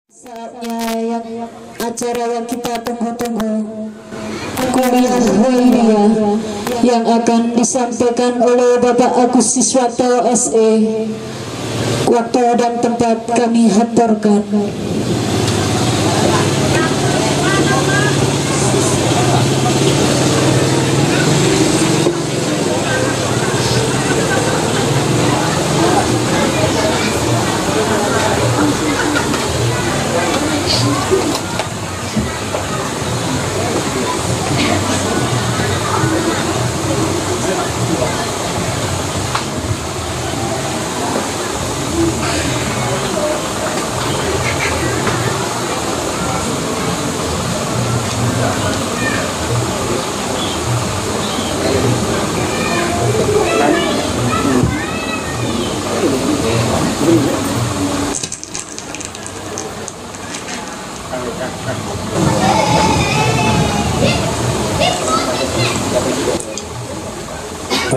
Saatnya acara yang kita tunggu-tunggu, kuliah Huairiyah yang akan disampaikan oleh Bapak Agus Siswanto SE. Waktu dan tempat kami haturkan.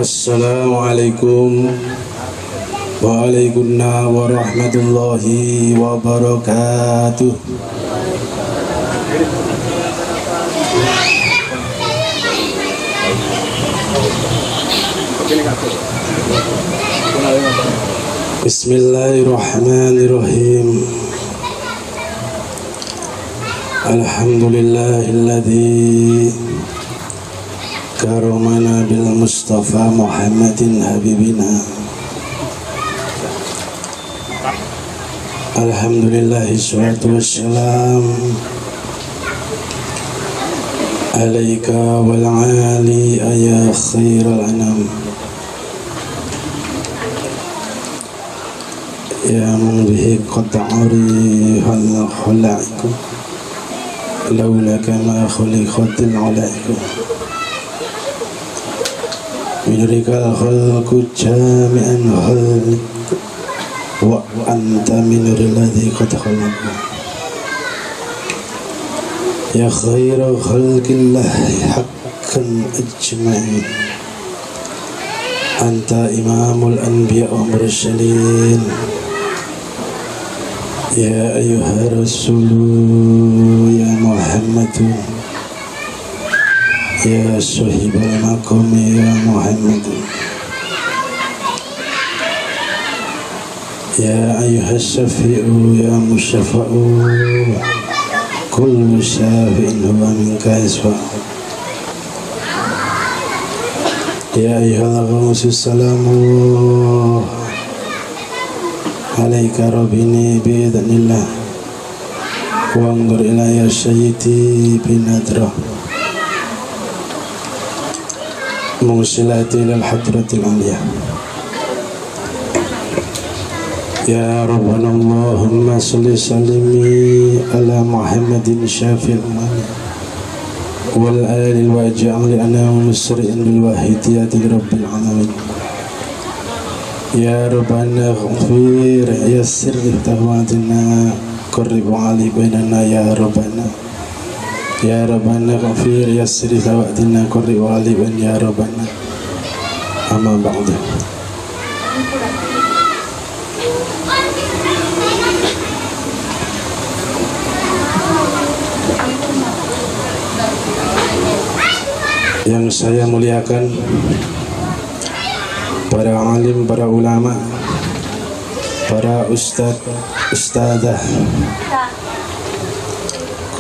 Assalamualaikum waalaikumsalam warahmatullahi wabarakatuh. Bismillahirrahmanirrahim. Alhamdulillahilladzi karamana bil Mustafa Muhammadin habibina. Alhamdulillahi salatu wassalam alaika wal ali ya khairal anam ya man bihi qad arihal khulaikum laulaka ma khuliqatil alaikum Minurikal khalqu jami'an khalik wa anta minuril ladzi qad khalaqa ya khairu khalqillahi haqqan ajma'in anta imamul anbiya wa mursalin ya ayyuhar rasulu ya Muhammadun ya sahibal maqam ya Muhammad ya ayyuhas syafi'u ya musyafa'u kullu syafi'in huwa minka yasfa ya ayyuhal ghamusus salamu alaika rabbini bi'idhnillah wa angur ilayya sayyidi binadrah musilati ilal hadratil aliyah ya Rabbana Allahumma salli salimi ala Muhammadin syafi'il umami wal alil waj'al ana musri'in bil wahidiyati rabbil alamin ya Rabbana ghafir yassir tahwadina qarrib ali bainana ya Rabbana ya Rabbana ghafir yassir tawadina qurri waliban ya Rabbana amma ba'du. Yang saya muliakan para alim, para ulama, para ustadzah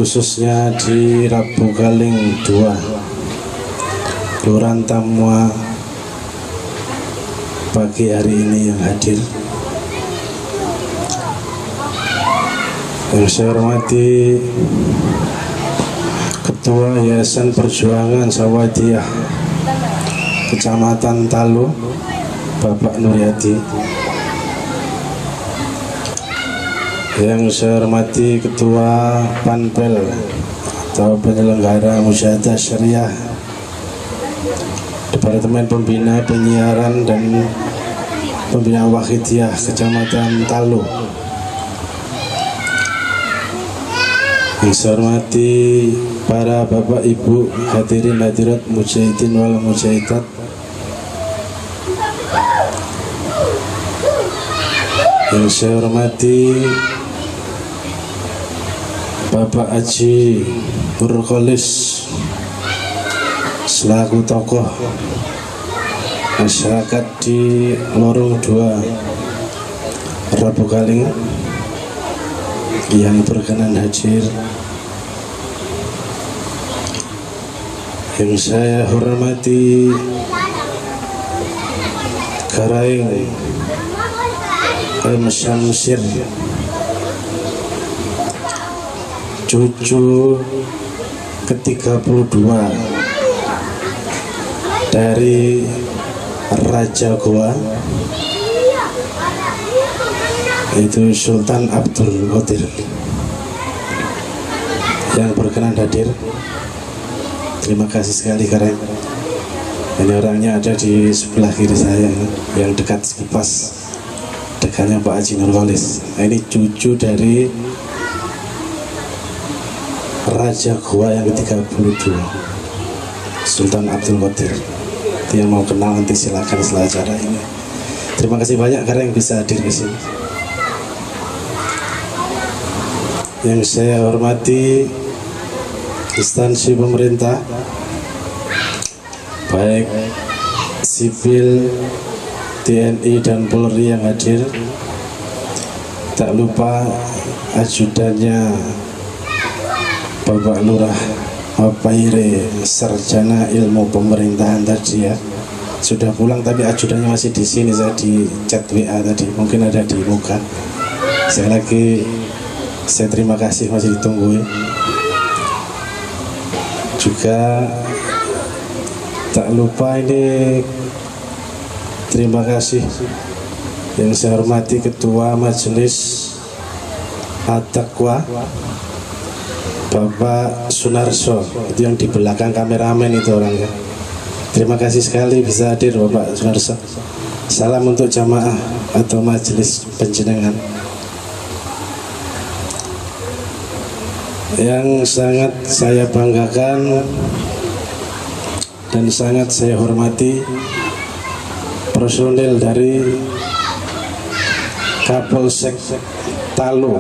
khususnya di Rabu Galing 2 Kelurahan Tamua pagi hari ini yang hadir. Yang saya hormati Ketua Yayasan Perjuangan Sawadiyah Kecamatan Talu Bapak Nuryadi. Yang saya hormati Ketua Panpel atau penyelenggara Musyadah Syariah Departemen Pembina Penyiaran dan Pembina Wahidiyah Kecamatan Talu. Yang saya hormati para bapak ibu hadirin hadirat mujahidin wal mujahidat. Yang saya hormati Bapak Haji Nurkolis selaku tokoh masyarakat di Lorong 2 Rabu Kaling yang berkenan hadir, yang saya hormati Karaing M. Syamsir, cucu ke-32 dari Raja Goa, yaitu Sultan Abdul Qadir, yang berkenan hadir. Terima kasih sekali Karen. Ini orangnya ada di sebelah kiri saya, yang dekat pas dekatnya Pak Haji Nurkolis. Ini cucu dari Raja Goa yang ke-32, Sultan Abdul Qadir. Yang mau kenal nanti silakan setelah acara ini. Terima kasih banyak karena yang bisa hadir di sini. Yang saya hormati instansi pemerintah, baik sipil, TNI dan Polri yang hadir. Tak lupa ajudannya Bapak Lurah Paire, sarjana ilmu pemerintahan tadi ya, sudah pulang tapi ajudannya masih di sini. Saya di chat WA tadi, mungkin ada di muka. Saya terima kasih, masih ditunggu ya. Juga tak lupa ini terima kasih yang saya hormati Ketua Majelis At-Taqwa Bapak Sunarso, itu yang di belakang kameramen itu orangnya. Terima kasih sekali bisa hadir Bapak Sunarso. Salam untuk jamaah atau majelis penjenengan. Yang sangat saya banggakan dan sangat saya hormati personil dari Kapolsek Talu,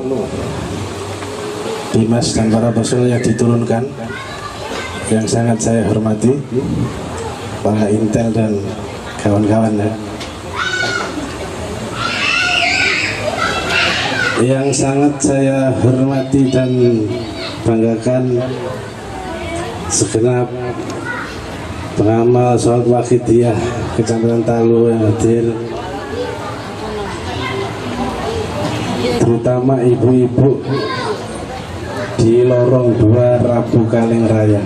Dimas dan para personil yang diturunkan, yang sangat saya hormati, para intel dan kawan-kawan ya. Yang sangat saya hormati dan banggakan segenap pengamal sholat Waqidiyah Kecamatan Talu yang hadir, terutama ibu-ibu di Lorong 2 Rabu Kaling Raya.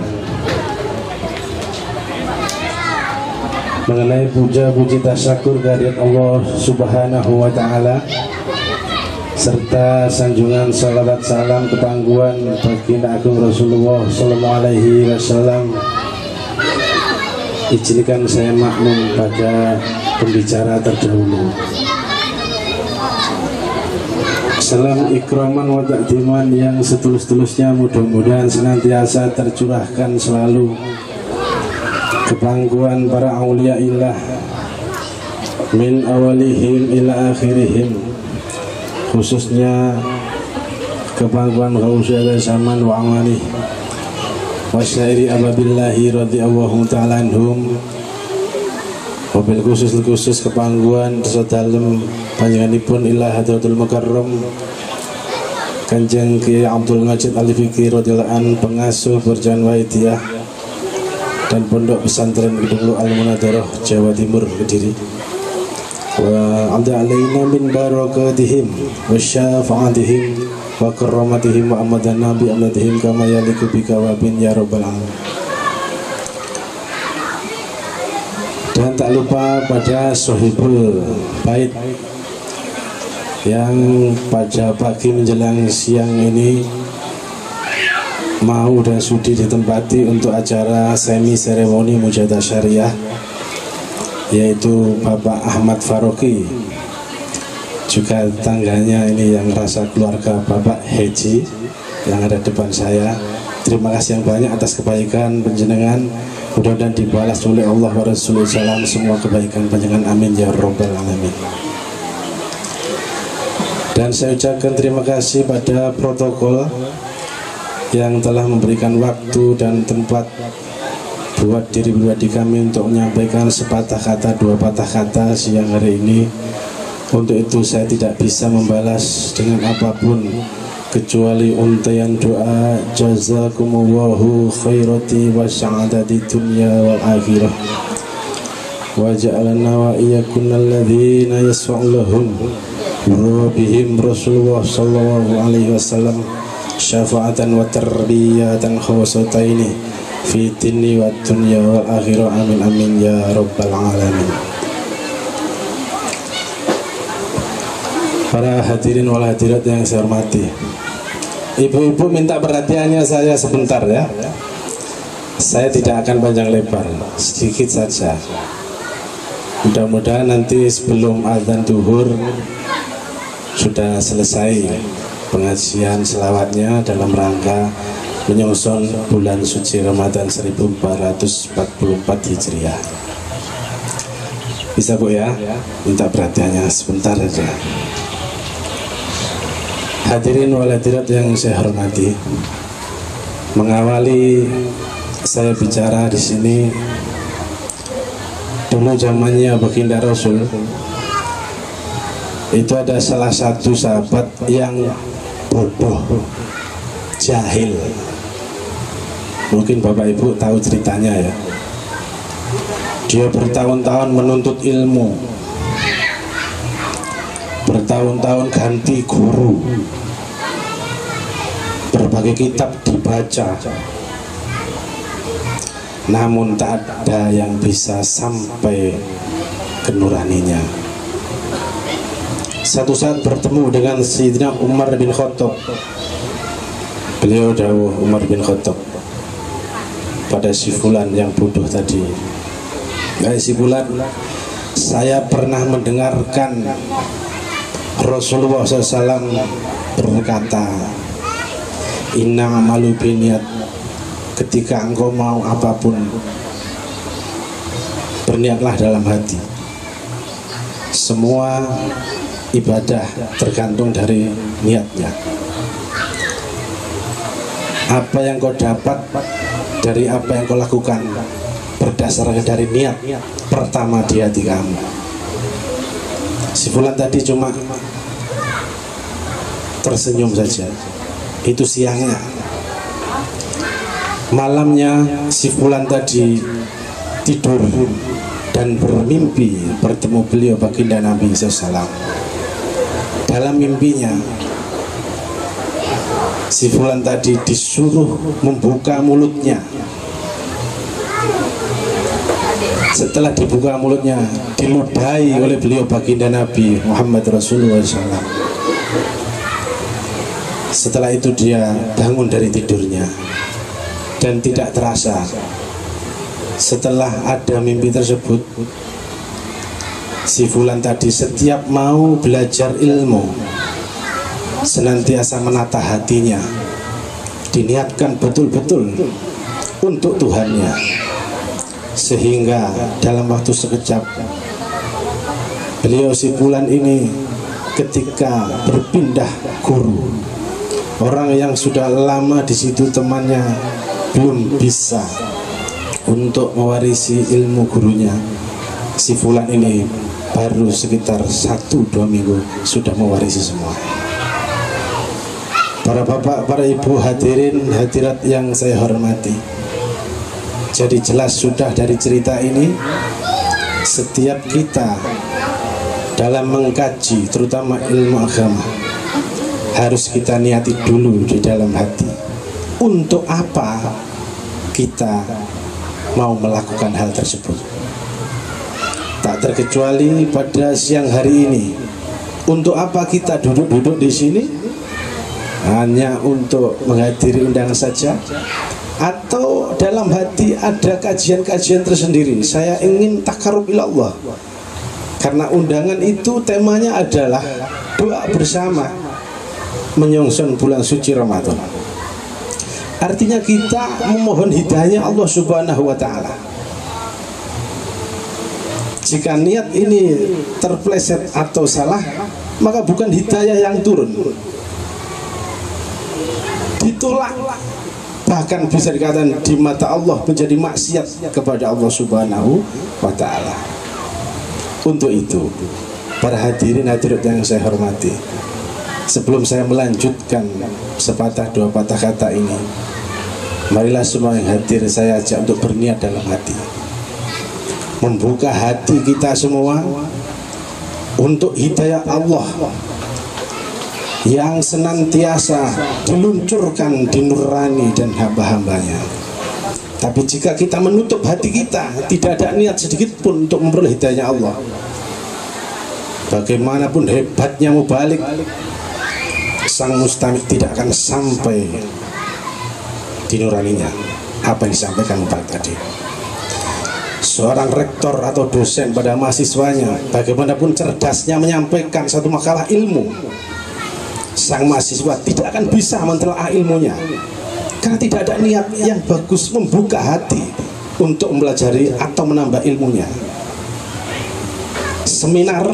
Mengenai puja-puji tasyakur kehadirat Allah Subhanahu wa Ta'ala, serta sanjungan salawat salam kepangguan baginda agung Rasulullah Sallallahu Alaihi Wasallam, izinkan saya makmum pada pembicara terdahulu. Salam ikraman wa takdiman yang setulus-tulusnya, mudah-mudahan senantiasa tercurahkan selalu kepangguan para aulia illah min awalihim ila akhirihim, khususnya kepangguan Ghausya zaman wa amani wa syairi ababillahi radhiyallahu ta'ala anhum, wabil khusus kepangguan sedalem panjenenganipun ila hadratul mukarram Kanjeng Kiai Abdul Majid Al-Fikri radhiyallahu an, pengasuh Berjalan Wahidiyah dan Pondok Pesantren Gedung Al-Munadarah Jawa Timur Kediri. Wa amda alaina min barakatihim wa syafa'atihim wa karramatihim wa amadana bi amadihim kama yaliku bika wa bin ya rabbal alamin. Dan tak lupa pada sohibul bait yang pada pagi menjelang siang ini mau dan sudi ditempati untuk acara semi seremoni mujadah syariah, yaitu Bapak Ahmad Faroki, juga tangganya ini yang rasa keluarga Bapak Haji yang ada depan saya. Terima kasih yang banyak atas kebaikan penjenengan, mudah-mudahan dibalas oleh Allah wa Rasulullah SAW semua kebaikan penjenengan, amin ya rabbal alamin. Dan saya ucapkan terima kasih pada protokol yang telah memberikan waktu dan tempat buat diri pribadi kami untuk menyampaikan sepatah kata, dua patah kata siang hari ini. Untuk itu saya tidak bisa membalas dengan apapun kecuali untaian doa jazakumullahu khairati wa sa'adati dunya wal akhirah wa ja'alana wa iyyakunal ladzina yasfa'u lahum wa bihim Rasulullah sallallahu alaihi wasallam syafa'atan wa tarbiyatan khawasataini fi dinni wa dunya wal akhirah amin amin ya rabbal alamin. Para hadirin wal hadirat yang saya hormati, ibu-ibu minta perhatiannya saya sebentar ya. Saya tidak akan panjang lebar, sedikit saja. Mudah-mudahan nanti sebelum azan duhur sudah selesai pengajian selawatnya dalam rangka menyongsong bulan suci Ramadan 1444 Hijriah. Bisa Bu ya? Minta perhatiannya sebentar saja. Hadirin wal hadirat yang saya hormati, mengawali saya bicara di sini, dulu zamannya baginda Rasul itu ada salah satu sahabat yang bodoh, jahil. Mungkin Bapak Ibu tahu ceritanya ya. Dia bertahun-tahun menuntut ilmu, bertahun-tahun ganti guru, berbagai kitab dibaca, namun tak ada yang bisa sampai ke nuraninya. Satu saat bertemu dengan Sayyidina Umar bin Khattab. Beliau dawuh Umar bin Khattab pada si fulan yang bodoh tadi, si fulan, saya pernah mendengarkan Rasulullah SAW berkata, inna amalu biniat, ketika engkau mau apapun berniatlah dalam hati. Semua ibadah tergantung dari niatnya. Apa yang kau dapat dari apa yang kau lakukan berdasarkan dari niat pertama di hati kamu. Si fulan tadi cuma tersenyum saja, itu siangnya. Malamnya si fulan tadi tidur dan bermimpi bertemu beliau baginda Nabi SAW. Dalam mimpinya si fulan tadi disuruh membuka mulutnya. Setelah dibuka mulutnya, diludahi oleh beliau baginda Nabi Muhammad Rasulullah SAW. Setelah itu dia bangun dari tidurnya, dan tidak terasa setelah ada mimpi tersebut, si fulan tadi setiap mau belajar ilmu senantiasa menata hatinya, diniatkan betul-betul untuk Tuhannya, sehingga dalam waktu sekejap beliau si fulan ini ketika berpindah guru, orang yang sudah lama di situ temannya belum bisa untuk mewarisi ilmu gurunya, si fulan ini baru sekitar 1-2 minggu sudah mewarisi semua. Para bapak, para ibu, hadirin hadirat yang saya hormati, jadi jelas sudah dari cerita ini, setiap kita dalam mengkaji terutama ilmu agama harus kita niati dulu di dalam hati, untuk apa kita mau melakukan hal tersebut. Tak terkecuali pada siang hari ini, untuk apa kita duduk-duduk di sini? Hanya untuk menghadiri undangan saja, atau dalam hati ada kajian-kajian tersendiri? Saya ingin takarrub ila Allah, karena undangan itu temanya adalah doa bersama menyongsong bulan suci Ramadan. Artinya kita memohon hidayah Allah Subhanahu wa ta'ala. Jika niat ini terpleset atau salah, maka bukan hidayah yang turun, ditolak, bahkan bisa dikatakan di mata Allah menjadi maksiat kepada Allah Subhanahu wa Ta'ala. Untuk itu, para hadirin hadirat yang saya hormati, sebelum saya melanjutkan sepatah dua patah kata ini, marilah semua yang hadir saya ajak untuk berniat dalam hati, membuka hati kita semua untuk hidayah Allah yang senantiasa diluncurkan di nurani dan hamba-hambanya. Tapi jika kita menutup hati kita, tidak ada niat sedikit pun untuk memperoleh hidayah Allah, bagaimanapun hebatnya mubalik, sang mustamik tidak akan sampai di nuraninya apa yang disampaikan mubalik tadi. Seorang rektor atau dosen pada mahasiswanya, bagaimanapun cerdasnya menyampaikan satu makalah ilmu, sang mahasiswa tidak akan bisa mentelaah ilmunya karena tidak ada niat yang bagus membuka hati untuk mempelajari atau menambah ilmunya. Seminar,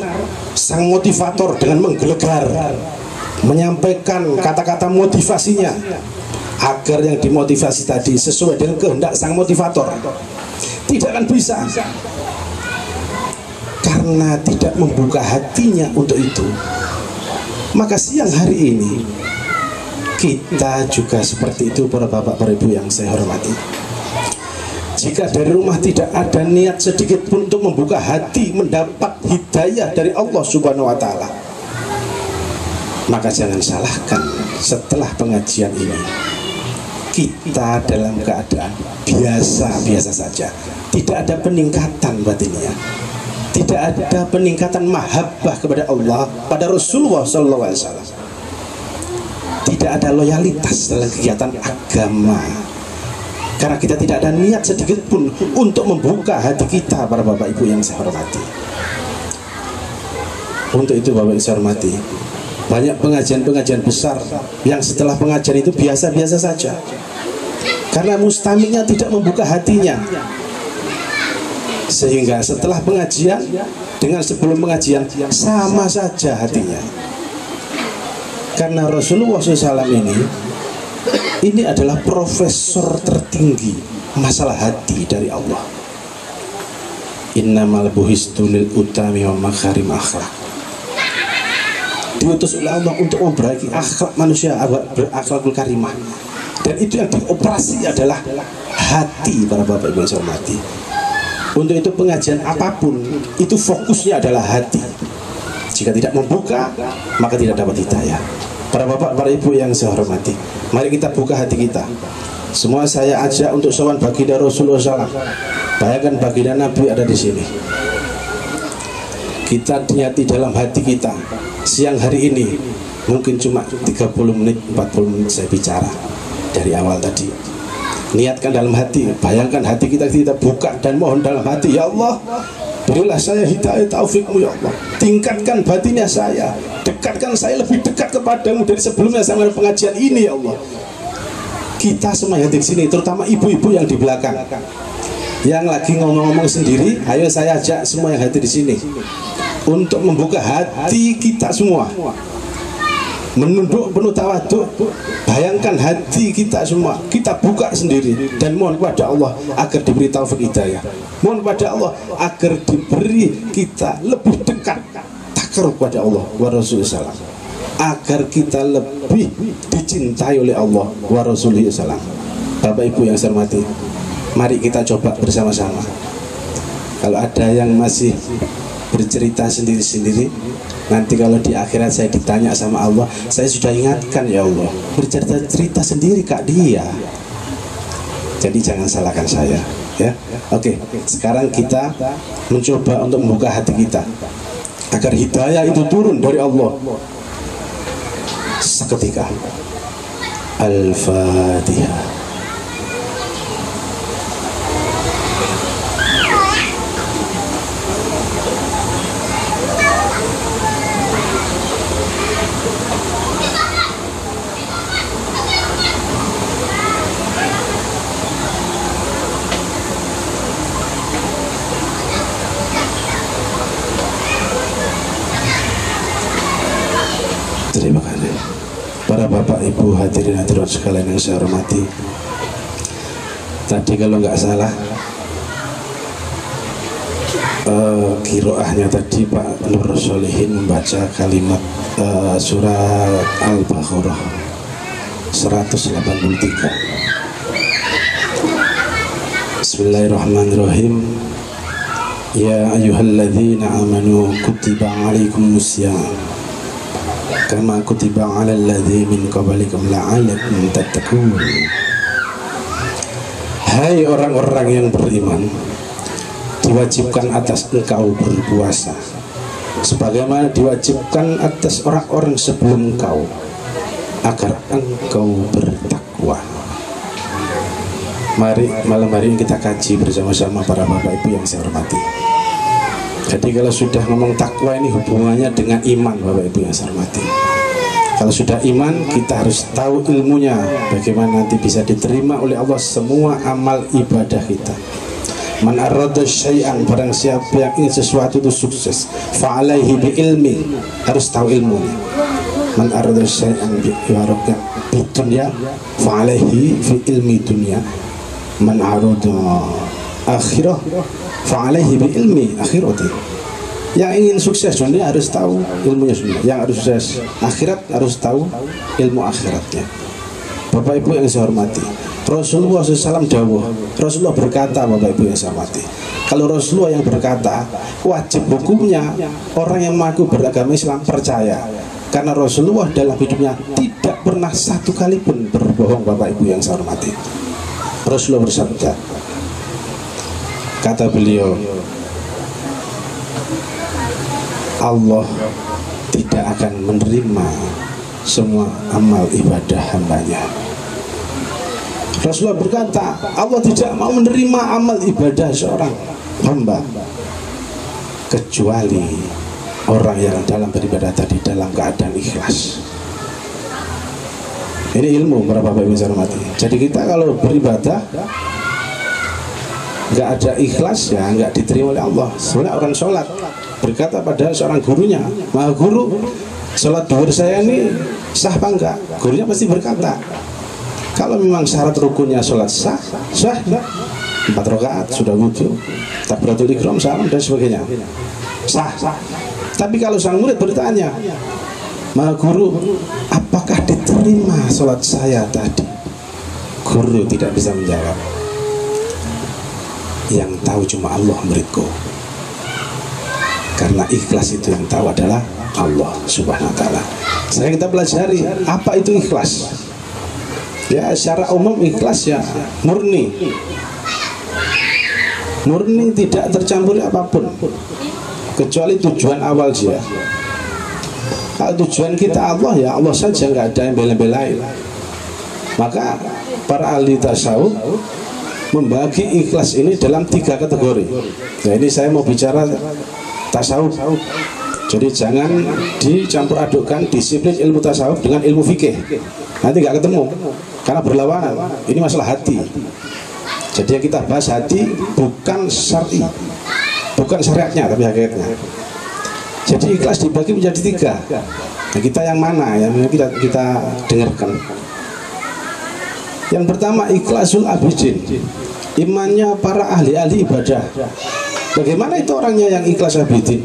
sang motivator dengan menggelegar menyampaikan kata-kata motivasinya agar yang dimotivasi tadi sesuai dengan kehendak sang motivator, tidak akan bisa karena tidak membuka hatinya untuk itu. Maka siang hari ini kita juga seperti itu, para bapak, para ibu yang saya hormati. Jika dari rumah tidak ada niat sedikit pun untuk membuka hati mendapat hidayah dari Allah Subhanahu wa Ta'ala, maka jangan salahkan setelah pengajian ini kita dalam keadaan biasa-biasa saja, tidak ada peningkatan batinnya, tidak ada peningkatan mahabbah kepada Allah, pada Rasulullah SAW, tidak ada loyalitas dalam kegiatan agama karena kita tidak ada niat sedikit pun untuk membuka hati kita, para bapak ibu yang saya hormati. Untuk itu bapak ibu saya hormati, banyak pengajian-pengajian besar yang setelah pengajian itu biasa-biasa saja karena mustamiknya tidak membuka hatinya, sehingga setelah pengajian dengan sebelum pengajian sama saja hatinya. Karena Rasulullah SAW ini adalah profesor tertinggi masalah hati dari Allah. Innamal buhistu lil utami wa makarim akhlak. Diutus oleh Allah untuk memperbaiki akhlak manusia, berakhlakul karimah. Dan itu yang dioperasi adalah hati, para bapak ibu yang saya hormati. Untuk itu pengajian apapun itu fokusnya adalah hati. Jika tidak membuka, maka tidak dapat hidayah. Para bapak, para ibu yang saya hormati, mari kita buka hati kita. Semua saya ajak untuk sowan baginda Rasulullah SAW. Bayangkan baginda Nabi ada di sini. Kita niati dalam hati kita. Siang hari ini mungkin cuma 30 menit, 40 menit saya bicara dari awal tadi. Niatkan dalam hati, bayangkan hati kita buka dan mohon dalam hati, ya Allah, berilah saya hidayah taufikmu ya Allah, tingkatkan batinnya saya, dekatkan saya lebih dekat kepadamu dari sebelumnya sampai pengajian ini ya Allah. Kita semua yang di sini, terutama ibu-ibu yang di belakang, yang lagi ngomong-ngomong sendiri, ayo saya ajak semua yang hadir di sini untuk membuka hati kita semua, menunduk penuh tawaduk. Bayangkan hati kita semua, kita buka sendiri dan mohon kepada Allah agar diberi taufik hidayah. Mohon kepada Allah agar diberi kita lebih dekat takarub kepada Allah wa Rasulullah SAW, agar kita lebih dicintai oleh Allah wa Rasulullah SAW. Bapak ibu yang saya hormati, mari kita coba bersama-sama. Kalau ada yang masih bercerita sendiri-sendiri, nanti kalau di akhirat saya ditanya sama Allah, saya sudah ingatkan ya Allah, bercerita-cerita sendiri kak dia. Jadi jangan salahkan saya ya. Oke, sekarang kita mencoba untuk membuka hati kita agar hidayah itu turun dari Allah seketika. Al-Fatihah. Terima kasih. Para para bapak ibu hadirin hadirat sekalian yang saya hormati, tadi kalau nggak salah kiroahnya tadi Pak Nur Solihin membaca kalimat surat Al-Baqarah 183. Bismillahirrahmanirrahim. Ya ayyuhalladzina amanu kutiba alaikumusiyam kama kutiba alal ladzi min qablikum la'allakum tattaqun. Hai orang-orang yang beriman, diwajibkan atas engkau berpuasa sebagaimana diwajibkan atas orang-orang sebelum engkau agar engkau bertakwa. Mari malam hari ini kita kaji bersama-sama para bapak ibu yang saya hormati. Jadi kalau sudah ngomong takwa ini hubungannya dengan iman bapak ibu yang saya hormati. Kalau sudah iman kita harus tahu ilmunya, bagaimana nanti bisa diterima oleh Allah semua amal ibadah kita. Man arada syai'an, barang siapa yang ingin sesuatu itu sukses, fa'alaihi bi ilmi, harus tahu ilmunya. Man arada syai'an bi dunya fa'alaihi fi ilmi dunya. Man arada akhirah fa'alaihi bi ilmi akhirati. Yang ingin sukses dunia harus tahu ilmunya dunia, yang harus sukses akhirat harus tahu ilmu akhiratnya. Bapak ibu yang saya hormati, Rasulullah SAW dawuh, Rasulullah berkata, bapak ibu yang saya hormati, kalau Rasulullah yang berkata, wajib hukumnya orang yang mengaku beragama Islam percaya, karena Rasulullah dalam hidupnya tidak pernah satu kali pun berbohong bapak ibu yang saya hormati. Rasulullah bersabda, kata beliau, Allah tidak akan menerima semua amal ibadah hambanya. Rasulullah berkata, Allah tidak mau menerima amal ibadah seorang hamba kecuali orang yang dalam beribadah tadi dalam keadaan ikhlas. Ini ilmu para bapak ibu saya hormati. Jadi kita kalau beribadah nggak ada ikhlas, ya nggak diterima oleh Allah. Sebenarnya orang sholat berkata pada seorang gurunya, "Maha guru, sholat duhur saya ini sah apa enggak?" Gurunya pasti berkata, kalau memang syarat rukunnya sholat sah, 4 rakaat sudah wudhu, takbiratul ihram, salam dan sebagainya, sah. Tapi kalau sang murid bertanya, "Maha guru, apakah diterima sholat saya tadi?" Guru tidak bisa menjawab. Yang tahu cuma Allah muridku. Karena ikhlas itu yang tahu adalah Allah Subhanahu wa ta'ala. Sekarang kita pelajari apa itu ikhlas. Ya secara umum ikhlas ya murni. Murni tidak tercampur apapun kecuali tujuan awal dia. Kalau tujuan kita Allah, ya Allah saja, nggak ada embel-embel lain. Maka para ahli tasawuf membagi ikhlas ini dalam 3 kategori. Nah ini saya mau bicara tasawuf. Jadi jangan dicampur adukkan disiplin ilmu tasawuf dengan ilmu fikih. Nanti nggak ketemu karena berlawanan. Ini masalah hati. Jadi yang kita bahas hati bukan syar'i, bukan syariatnya tapi hakikatnya. Jadi ikhlas dibagi menjadi 3. Nah, kita yang mana yang kita dengarkan? Yang pertama ikhlasul abidin, imannya para ahli-ahli ibadah. Bagaimana itu orangnya yang ikhlas abidin?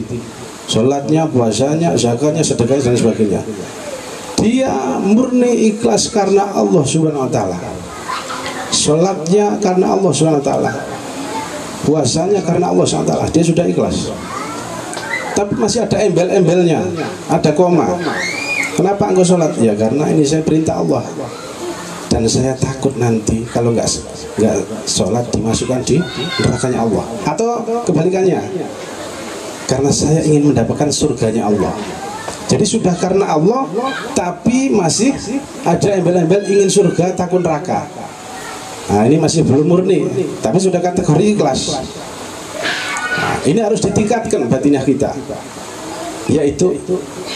Sholatnya, puasanya, zakatnya, sedekahnya dan sebagainya. Dia murni ikhlas karena Allah Subhanahu wa ta'ala. Sholatnya karena Allah Subhanahu wa ta'ala. Puasanya karena Allah Subhanahu wa ta'ala. Dia sudah ikhlas. Tapi masih ada embel-embelnya, ada koma. Kenapa engkau sholat? Ya karena ini saya perintah Allah. Dan saya takut nanti kalau nggak sholat dimasukkan di nerakanya Allah, atau kebalikannya, karena saya ingin mendapatkan surganya Allah. Jadi sudah karena Allah tapi masih ada embel-embel ingin surga takut neraka. Nah ini masih belum murni, tapi sudah kategori ikhlas. Nah, ini harus ditingkatkan batinah kita. Yaitu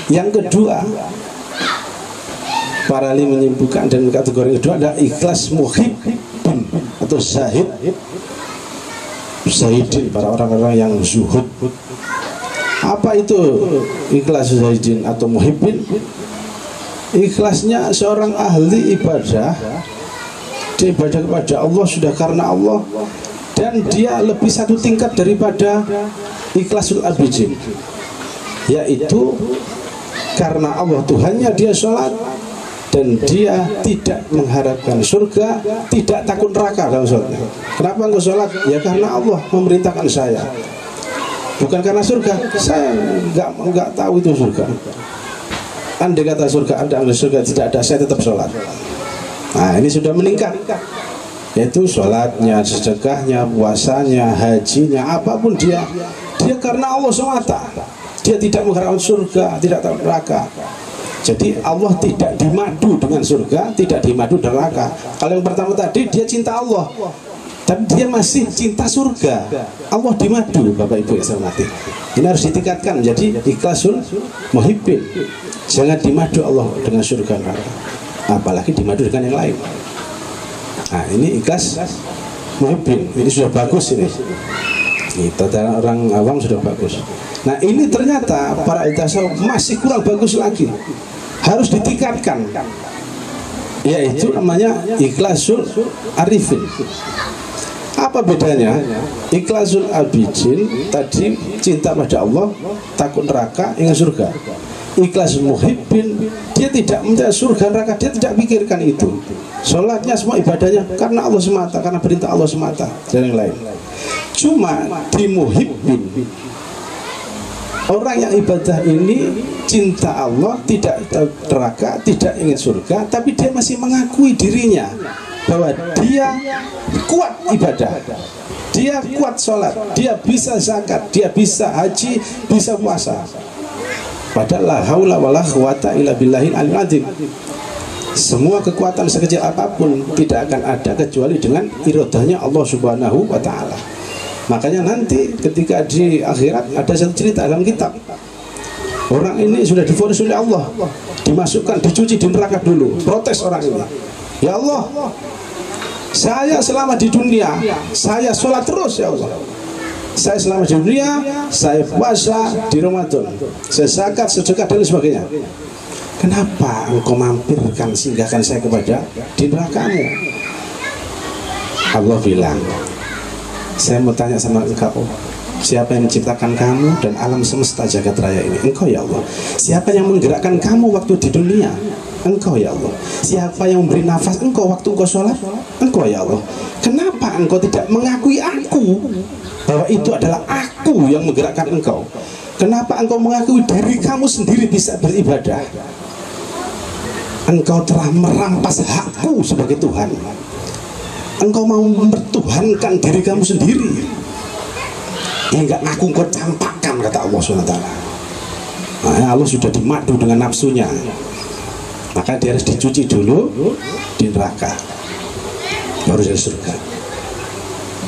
yang kedua, para ahli menyimpulkan, dan kategori kedua adalah ikhlas muhibbin atau zahidin, para orang-orang yang zuhud. Apa itu ikhlas zahidin atau muhibbin? Ikhlasnya seorang ahli ibadah, dia ibadah kepada Allah sudah karena Allah, dan dia lebih satu tingkat daripada ikhlasul abidin, yaitu karena Allah Tuhannya dia sholat, dan dia tidak mengharapkan surga, tidak takut neraka dalam sholatnya. Kenapa engkau sholat? Ya karena Allah memerintahkan saya, bukan karena surga. Saya nggak tahu itu surga. Andai kata surga ada, andai surga tidak ada, saya tetap sholat. Nah, ini sudah meningkat, yaitu sholatnya, sedekahnya, puasanya, hajinya, apapun dia karena Allah semata. Dia tidak mengharapkan surga, tidak takut neraka. Jadi Allah tidak dimadu dengan surga, tidak dimadu neraka. Kalau yang pertama tadi dia cinta Allah, tapi dia masih cinta surga. Allah dimadu, Bapak Ibu yang saya hormati. Ini harus ditingkatkan menjadi ikhlasul muhibbin. Jangan dimadu Allah dengan surga neraka, apalagi dimadu dengan yang lain. Nah, ini ikhlas muhibbin. Ini sudah bagus ini. Kita orang awam sudah bagus. Nah, ini ternyata para tasawuf masih kurang bagus lagi. Harus ditingkatkan. Yaitu namanya ikhlasul arifin. Apa bedanya? Ikhlasul abidin tadi cinta pada Allah, takut neraka, ingin surga. Ikhlas muhibbin, dia tidak mencari surga neraka, dia tidak pikirkan itu. Sholatnya semua ibadahnya karena Allah semata, karena perintah Allah semata, dan yang lain. Cuma di muhibbin, orang yang ibadah ini cinta Allah, tidak neraka, tidak ingin surga, tapi dia masih mengakui dirinya bahwa dia kuat ibadah, dia kuat sholat, dia bisa zakat, dia bisa haji, bisa puasa. Padahal la haula wala quwata illa billahil aliyil azim. Semua kekuatan sekecil apapun tidak akan ada kecuali dengan iradahnya Allah Subhanahu wa taala. Makanya nanti ketika di akhirat ada satu cerita dalam kitab. Orang ini sudah divonis oleh Allah, dimasukkan, dicuci di neraka dulu. Protes orang ini. Ya Allah, saya selama di dunia, saya sholat terus ya Allah. Saya selama di dunia, saya puasa di Ramadan, saya zakat, sedekah dan sebagainya. Kenapa engkau mampirkan, singgahkan saya kepada di nerakamu? Allah bilang, saya mau tanya sama engkau, siapa yang menciptakan kamu dan alam semesta jagat raya ini? Engkau ya Allah. Siapa yang menggerakkan kamu waktu di dunia? Engkau ya Allah. Siapa yang memberi nafas engkau waktu engkau sholat? Engkau ya Allah. Kenapa engkau tidak mengakui aku bahwa itu adalah aku yang menggerakkan engkau? Kenapa engkau mengakui diri kamu sendiri bisa beribadah? Engkau telah merampas hakku sebagai Tuhan. Engkau mau mempertuhankan diri kamu sendiri. Hingga aku engkau campakkan, kata Allah SWT. Nah, Allah sudah dimadu dengan nafsunya, maka dia harus dicuci dulu di neraka, baru jadi surga.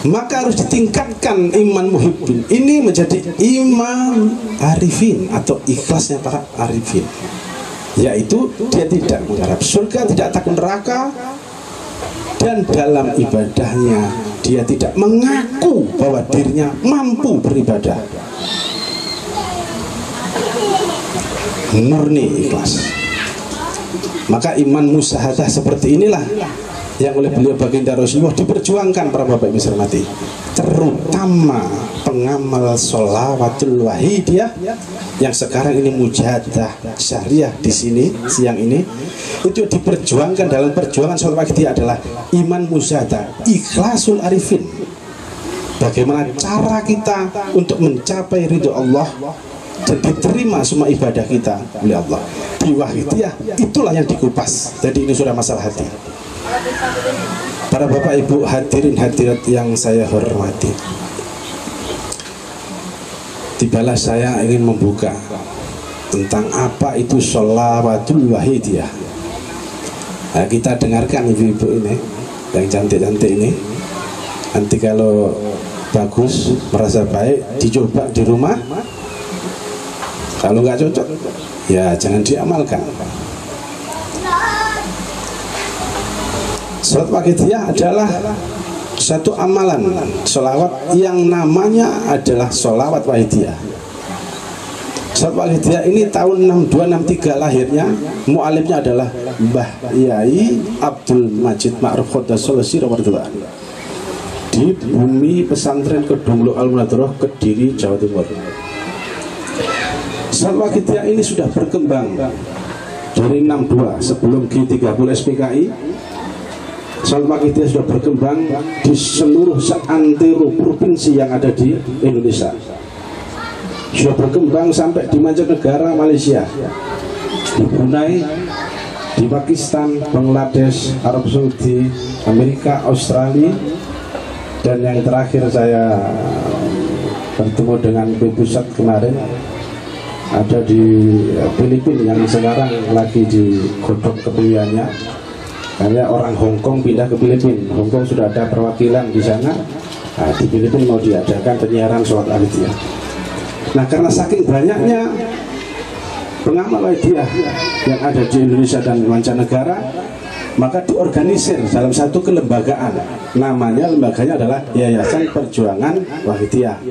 Maka harus ditingkatkan iman muhibbin ini menjadi iman arifin atau ikhlasnya para arifin, yaitu dia tidak mengharap surga, tidak takut neraka, dan dalam ibadahnya dia tidak mengaku bahwa dirinya mampu beribadah. Murni ikhlas. Maka iman musyahadah seperti inilah yang oleh beliau baginda Rasulullah diperjuangkan para bapak ibu hormati, terutama pengamal sholawatul wahidiyah yang sekarang ini mujahadah syariah di sini siang ini, itu diperjuangkan dalam perjuangan sholat wahidiyah adalah iman musyahadah, ikhlasul arifin. Bagaimana cara kita untuk mencapai ridho Allah dan diterima semua ibadah kita oleh Allah di wahidiyah, itulah yang dikupas. Jadi ini sudah masalah hati. Para bapak ibu hadirin hadirat yang saya hormati, tibalah saya ingin membuka tentang apa itu sholawatul wahidiyah. Nah, kita dengarkan ibu-ibu ini yang cantik-cantik ini. Nanti kalau bagus, merasa baik, dicoba di rumah. Kalau nggak cocok, ya jangan diamalkan. Sholat wahidiyah adalah satu amalan sholawat yang namanya adalah sholawat wahidiyah. Sholawat Walidiyah ini tahun 62-63 lahirnya. Mu'alimnya adalah Mbah Yai Abdul Majid Ma'ruf Khodasul Sirah di bumi pesantren Kedunglo Al-Munadharah, Kediri, Jawa Timur. Sholawat Walidiyah ini sudah berkembang dari 62 sebelum G30 SPKI. Sholawat Walidiyah sudah berkembang di seluruh seantero provinsi yang ada di Indonesia. Sudah berkembang sampai di mancanegara, Malaysia, di Brunei, di Pakistan, Bangladesh, Arab Saudi, Amerika, Australia, dan yang terakhir saya bertemu dengan Pusat kemarin ada di Filipina yang sekarang lagi digodok kepilihannya karena orang Hong Kong pindah ke Filipina. Hong Kong sudah ada perwakilan di sana. Nah, di Filipina mau diadakan penyiaran Sholawat Walidiyah. Nah, karena saking banyaknya pengamal Walidiyah yang ada di Indonesia dan mancanegara, maka diorganisir dalam satu kelembagaan. Lembaganya adalah Yayasan Perjuangan Walidiyah.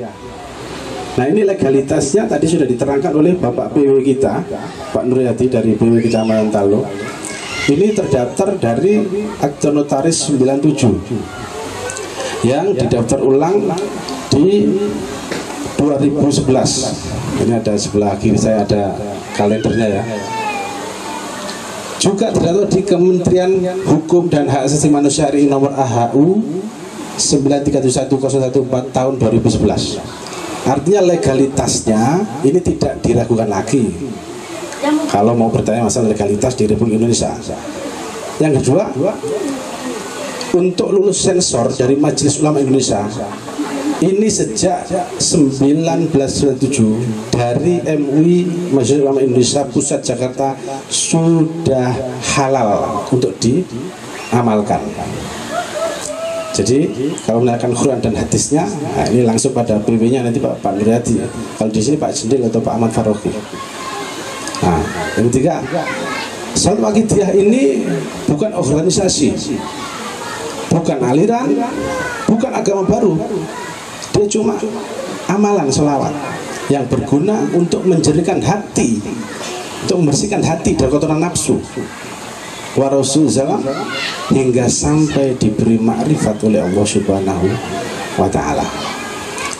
Nah, ini legalitasnya tadi sudah diterangkan oleh Bapak PW kita, Pak Nuryadi dari PW Kecamatan Talo. Ini terdaftar dari Akta Notaris 97 yang didaftar ulang di 2011. Ini ada sebelah kiri saya ada kalendernya ya. Juga terdaftar di Kementerian Hukum dan Hak Asasi Manusia RI nomor AHU 9371/014 tahun 2011. Artinya legalitasnya ini tidak diragukan lagi kalau mau bertanya masalah legalitas di Republik Indonesia. Yang kedua, untuk lulus sensor dari Majelis Ulama Indonesia ini sejak 1997 dari MUI Majelis Ulama Indonesia Pusat Jakarta sudah halal untuk diamalkan. Jadi kalau menggunakan Quran dan hadisnya, nah ini langsung pada PW-nya nanti Pak Nuryadi. Kalau di sini Pak Jendil atau Pak Ahmad Faroqi. Nah, yang ketiga, Sholawat Walidiyah ini bukan organisasi, bukan aliran, bukan agama baru. Dia cuma amalan sholawat yang berguna untuk menjernihkan hati, untuk membersihkan hati dari kotoran nafsu. Wa Rasul Zalam hingga sampai diberi makrifat oleh Allah Subhanahu wa Ta'ala.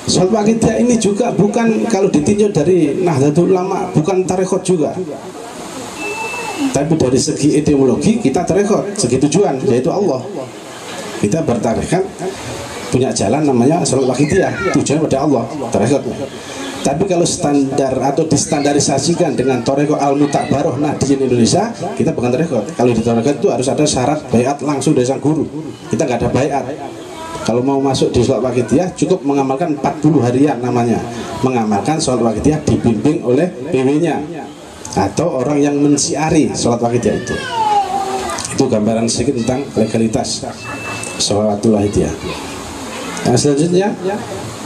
Sholawat Walidiyah ini juga bukan kalau ditinjau dari Nahdlatul Ulama, bukan tarekat juga. Tapi dari segi etimologi kita tarekat, segi tujuan yaitu Allah. Kita bertarekat punya jalan namanya Sholawat Walidiyah, tujuannya pada Allah, tarekat. Tapi kalau standar atau distandarisasikan dengan Thariqah Al-Mutakbaroh Nahdliyin Indonesia, kita bukan tarekat. Kalau di tarekat itu harus ada syarat baiat langsung dari sang guru. Kita nggak ada baiat. Kalau mau masuk di Sholawat Walidiyah cukup mengamalkan 40 harian namanya. Mengamalkan Sholawat Walidiyah dibimbing oleh PW-nya atau orang yang mensiari Sholawat Walidiyah itu. Itu gambaran sedikit tentang legalitas Sholawat Walidiyah. Yang selanjutnya,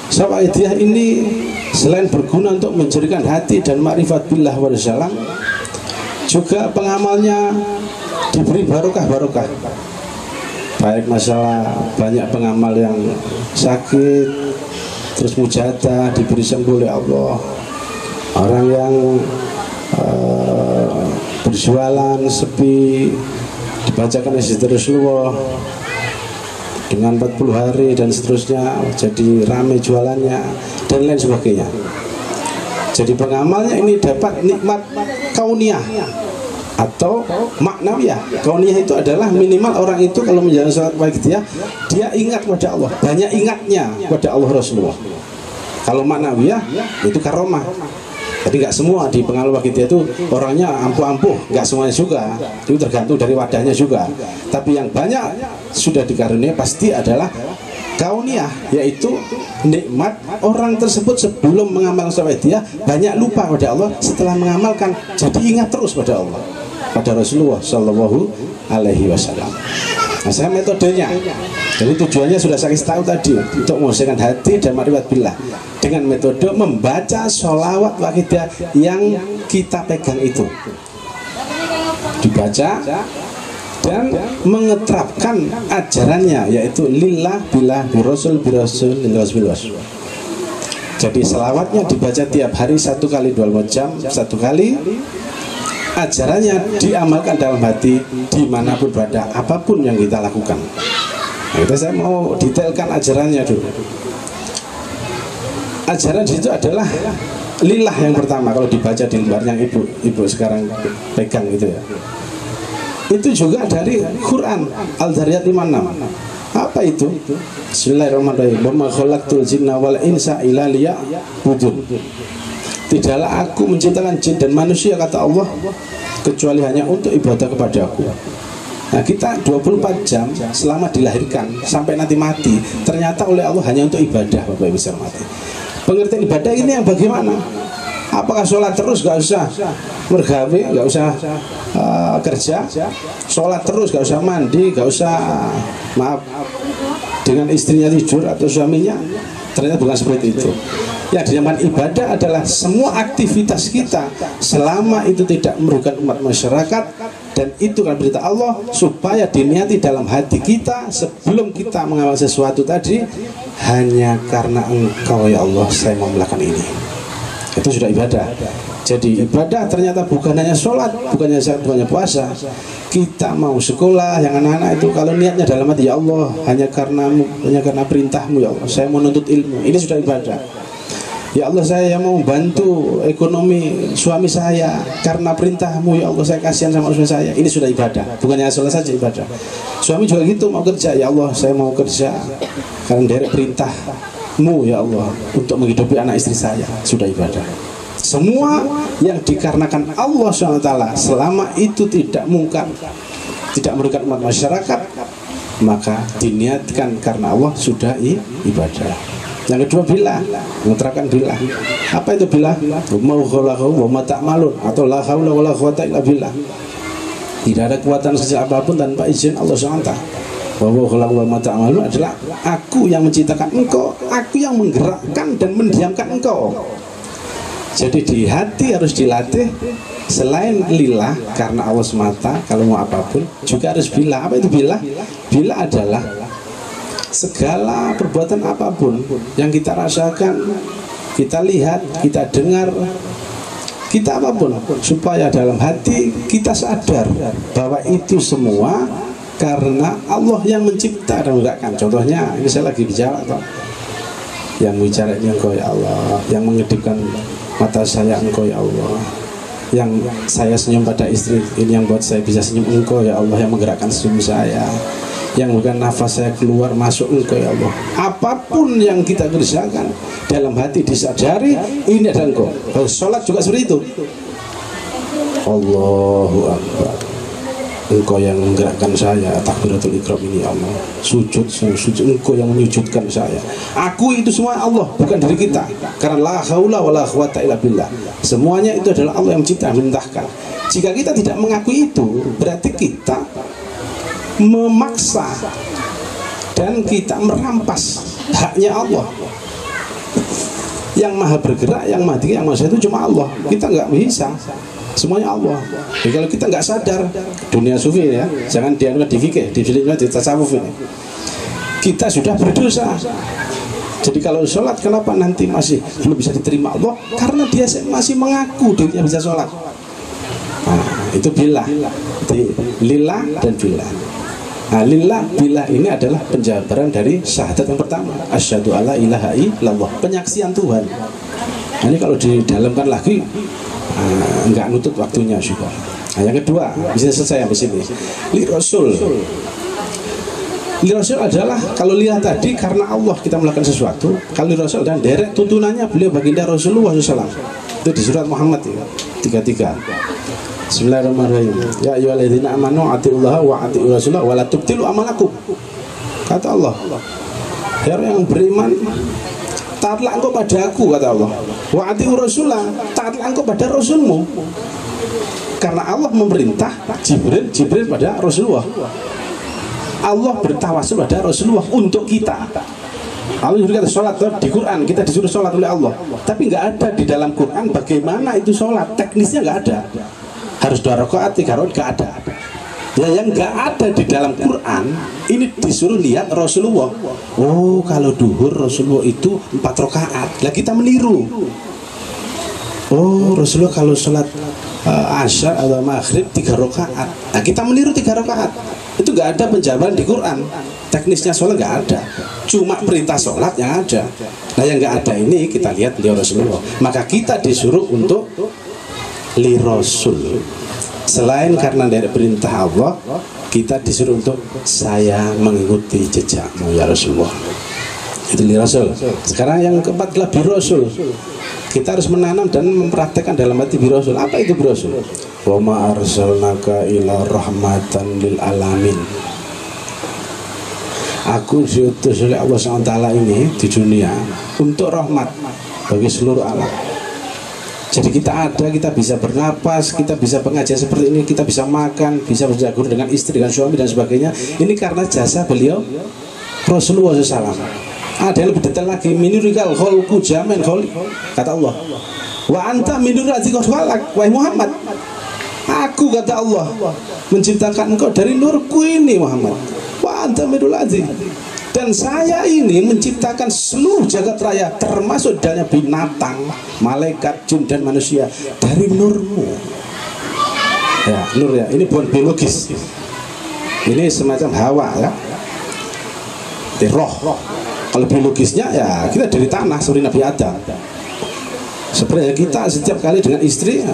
Sholawat Walidiyah ini selain berguna untuk menjadikan hati dan makrifat billah wa salam, juga pengamalnya diberi barokah-barokah. Baik masalah banyak pengamal yang sakit terus mujadah diberi sembuh oleh Allah. Orang yang berjualan sepi dibacakan hadis Rasulullah dengan 40 hari dan seterusnya jadi ramai jualannya dan lain sebagainya. Jadi pengamalnya ini dapat nikmat kauniyah atau maknawiyah. Kauniyah itu adalah minimal orang itu kalau menjalankan Sholawat Walidiyah dia ingat pada Allah, banyak ingatnya pada Allah Rasulullah. Kalau maknawiyah itu karomah. Jadi nggak semua di pengamal Walidiyah itu orangnya ampuh-ampuh, nggak semuanya juga. Itu tergantung dari wadahnya juga. Tapi yang banyak sudah dikaruniai pasti adalah kauniyah, yaitu nikmat orang tersebut sebelum mengamalkan Sholawat Walidiyah banyak lupa pada Allah, setelah mengamalkan jadi ingat terus pada Allah, pada Rasulullah Shallallahu Alaihi Wasallam. Nah, saya metodenya. Jadi tujuannya sudah saya kasih tahu tadi, untuk membersihkan hati dan makrifat billah dengan metode membaca Sholawat Walidiyah yang kita pegang itu, dibaca dan mengeterapkan ajarannya, yaitu lillah billah birasul birasul lillah. Jadi selawatnya dibaca tiap hari 1 kali 24 jam 1 kali. Ajarannya diamalkan dalam hati dimanapun berada, apapun yang kita lakukan. Nah, itu saya mau detailkan ajarannya dulu. Ajaran di situ adalah lillah yang pertama kalau dibaca di lembar yang ibu sekarang pegang gitu ya. Itu juga dari Quran Al-Dhariyat 56. Apa itu? Bismillahirrahmanirrahim. Wa ma khalaqtul jinna wal insa illa liya'budun. Tidaklah aku menciptakan jin dan manusia, kata Allah, kecuali hanya untuk ibadah kepada aku. Nah, kita 24 jam selama dilahirkan sampai nanti mati, ternyata oleh Allah hanya untuk ibadah, Bapak Ibu sekalian mati. Pengertian ibadah ini yang bagaimana? Apakah sholat terus gak usah mergawe, gak usah kerja, sholat terus gak usah mandi, gak usah dengan istrinya tidur atau suaminya? Ternyata bukan seperti itu. Yang dinamakan ibadah adalah semua aktivitas kita selama itu tidak merugikan umat masyarakat, dan itu kan berita Allah supaya diniati dalam hati kita sebelum kita mengamal sesuatu tadi, hanya karena Engkau ya Allah saya mau melakukan ini. Itu sudah ibadah. Jadi ibadah ternyata bukan hanya sholat, bukannya puasa. Kita mau sekolah, yang anak-anak itu kalau niatnya dalam hati, ya Allah hanya karena perintahmu ya Allah saya mau nuntut ilmu, ini sudah ibadah. Ya Allah saya mau bantu ekonomi suami saya karena perintahmu ya Allah saya kasihan sama suami saya, ini sudah ibadah. Bukannya sholat saja ibadah, suami juga gitu, mau kerja, ya Allah saya mau kerja karena dari perintahmu ya Allah untuk menghidupi anak istri saya, sudah ibadah. Semua yang dikarenakan Allah SWT selama itu tidak mungkar, tidak merugikan umat masyarakat, maka diniatkan karena Allah, sudah ibadah. Yang kedua billah, mengutrakan billah. Apa itu billah? Mau khalaqahu wa ma ta'malun, atau la haula wala quwata illa billah. Tidak ada kekuatan sejak apapun tanpa izin Allah SWT. Wa khalaqahu wa ma ta'malun adalah aku yang menciptakan engkau, aku yang menggerakkan dan mendiamkan engkau. Jadi di hati harus dilatih, selain lillah karena Allah semata, kalau mau apapun juga harus billah. Apa itu billah? Billah adalah segala perbuatan apapun yang kita rasakan, kita lihat, kita dengar, kita apapun, supaya dalam hati kita sadar bahwa itu semua karena Allah yang mencipta dan menggerakkan. Contohnya ini saya lagi bicara, yang bicara ini Engkau ya Allah, yang mengedipkan mata saya Engkau ya Allah, yang saya senyum pada istri ini yang buat saya bisa senyum Engkau ya Allah, yang menggerakkan senyum saya, yang bukan nafas saya keluar masuk Engkau ya Allah. Apapun yang kita kerjakan dalam hati disadari ini adalah Engkau. Kalau sholat juga seperti itu, Allahu Akbar, Engkau yang menggerakkan saya, takbiratul ikram ini ya Allah, sujud Engkau yang menyujudkan saya. Aku itu semua Allah, bukan dari kita, karena la haula wala quwata illa billah. Semuanya itu adalah Allah yang mencipta, memerintahkan. Jika kita tidak mengakui itu, berarti kita memaksa dan kita merampas haknya Allah. Yang maha bergerak, yang maha tinggi, yang maha itu cuma Allah. Kita nggak bisa, semuanya Allah. Jadi kalau kita nggak sadar, dunia sufi ya, jangan dianggap di fikih, di tasawuf ini, kita sudah berdosa. Jadi kalau sholat kenapa nanti masih belum bisa diterima Allah? Karena dia masih mengaku dirinya bisa sholat. Nah, itu billah, lillah dan billah. Nah, lillah billah ini adalah penjabaran dari syahadat yang pertama, asyhadu alla ilaha illallah, penyaksian Tuhan. Nah, ini kalau didalamkan lagi enggak nutut waktunya juga. Nah, yang kedua, bisa selesai sampai sini. Li Rasul. Li Rasul adalah kalau lihat tadi karena Allah kita melakukan sesuatu. Kalau li Rasul dan derek tuntunannya beliau baginda Rasulullah SAW. Itu di surat Muhammad ya, 33. Bismillahirrahmanirrahim. Ya ayyuhalladzina amanu atiullaha wa atiur rasulah wa la tubtilu amalakum. Kata Allah, hai yang beriman, taatlah engkau pada aku, kata Allah. Wa atiur rasulah, taatlah engkau pada rasulmu. Karena Allah memerintah Jibril pada Rasulullah. Allah bertawasul pada Rasulullah untuk kita. Allah juga kata sholat di Quran, kita disuruh sholat oleh Allah. Tapi nggak ada di dalam Quran bagaimana itu sholat, teknisnya nggak ada. Harus 2 rakaat, 3 rakaat, nggak ada. Ya yang nggak ada di dalam Quran ini disuruh lihat Rasulullah. Oh kalau duhur Rasulullah itu 4 rakaat. Lah kita meniru. Oh Rasulullah kalau sholat asyar atau maghrib 3 rakaat. Nah kita meniru 3 rakaat. Itu nggak ada penjabaran di Quran. Teknisnya sholat nggak ada. Cuma perintah sholat yang ada. Nah yang nggak ada ini kita lihat beliau Rasulullah. Maka kita disuruh untuk li Rasul. Selain karena dari perintah Allah, kita disuruh untuk saya mengikuti jejakmu ya Rasulullah. Itu li Rasul. Sekarang yang keempat adalah bi Rasul. Kita harus menanam dan mempraktekkan dalam hati bi Rasul. Apa itu bi Rasul? Wa ma arsalnaka ila rahmatan lil alamin. Aku diutus oleh Allah SWT ini di dunia untuk rahmat bagi seluruh alam. Jadi kita ada, kita bisa bernapas, kita bisa pengajian seperti ini, kita bisa makan, bisa berjagur dengan istri, dengan suami dan sebagainya. Ini karena jasa beliau Rasulullah SAW. Ada yang lebih detail lagi, minurikal kholku jamen kholi, kata Allah. Wa anta minurati kholak, wahai Muhammad. Aku kata Allah menciptakan engkau dari nurku ini Muhammad. Wa anta minurati. Dan saya ini menciptakan seluruh jagat raya termasuk dalamnya binatang, malaikat, jin dan manusia dari nurmu. Ya, nur ya. Ini bukan biologis. Ini semacam hawa ya. Di roh. Kalau biologisnya ya kita dari tanah seperti Nabi Adam. Sebenarnya kita setiap kali dengan istri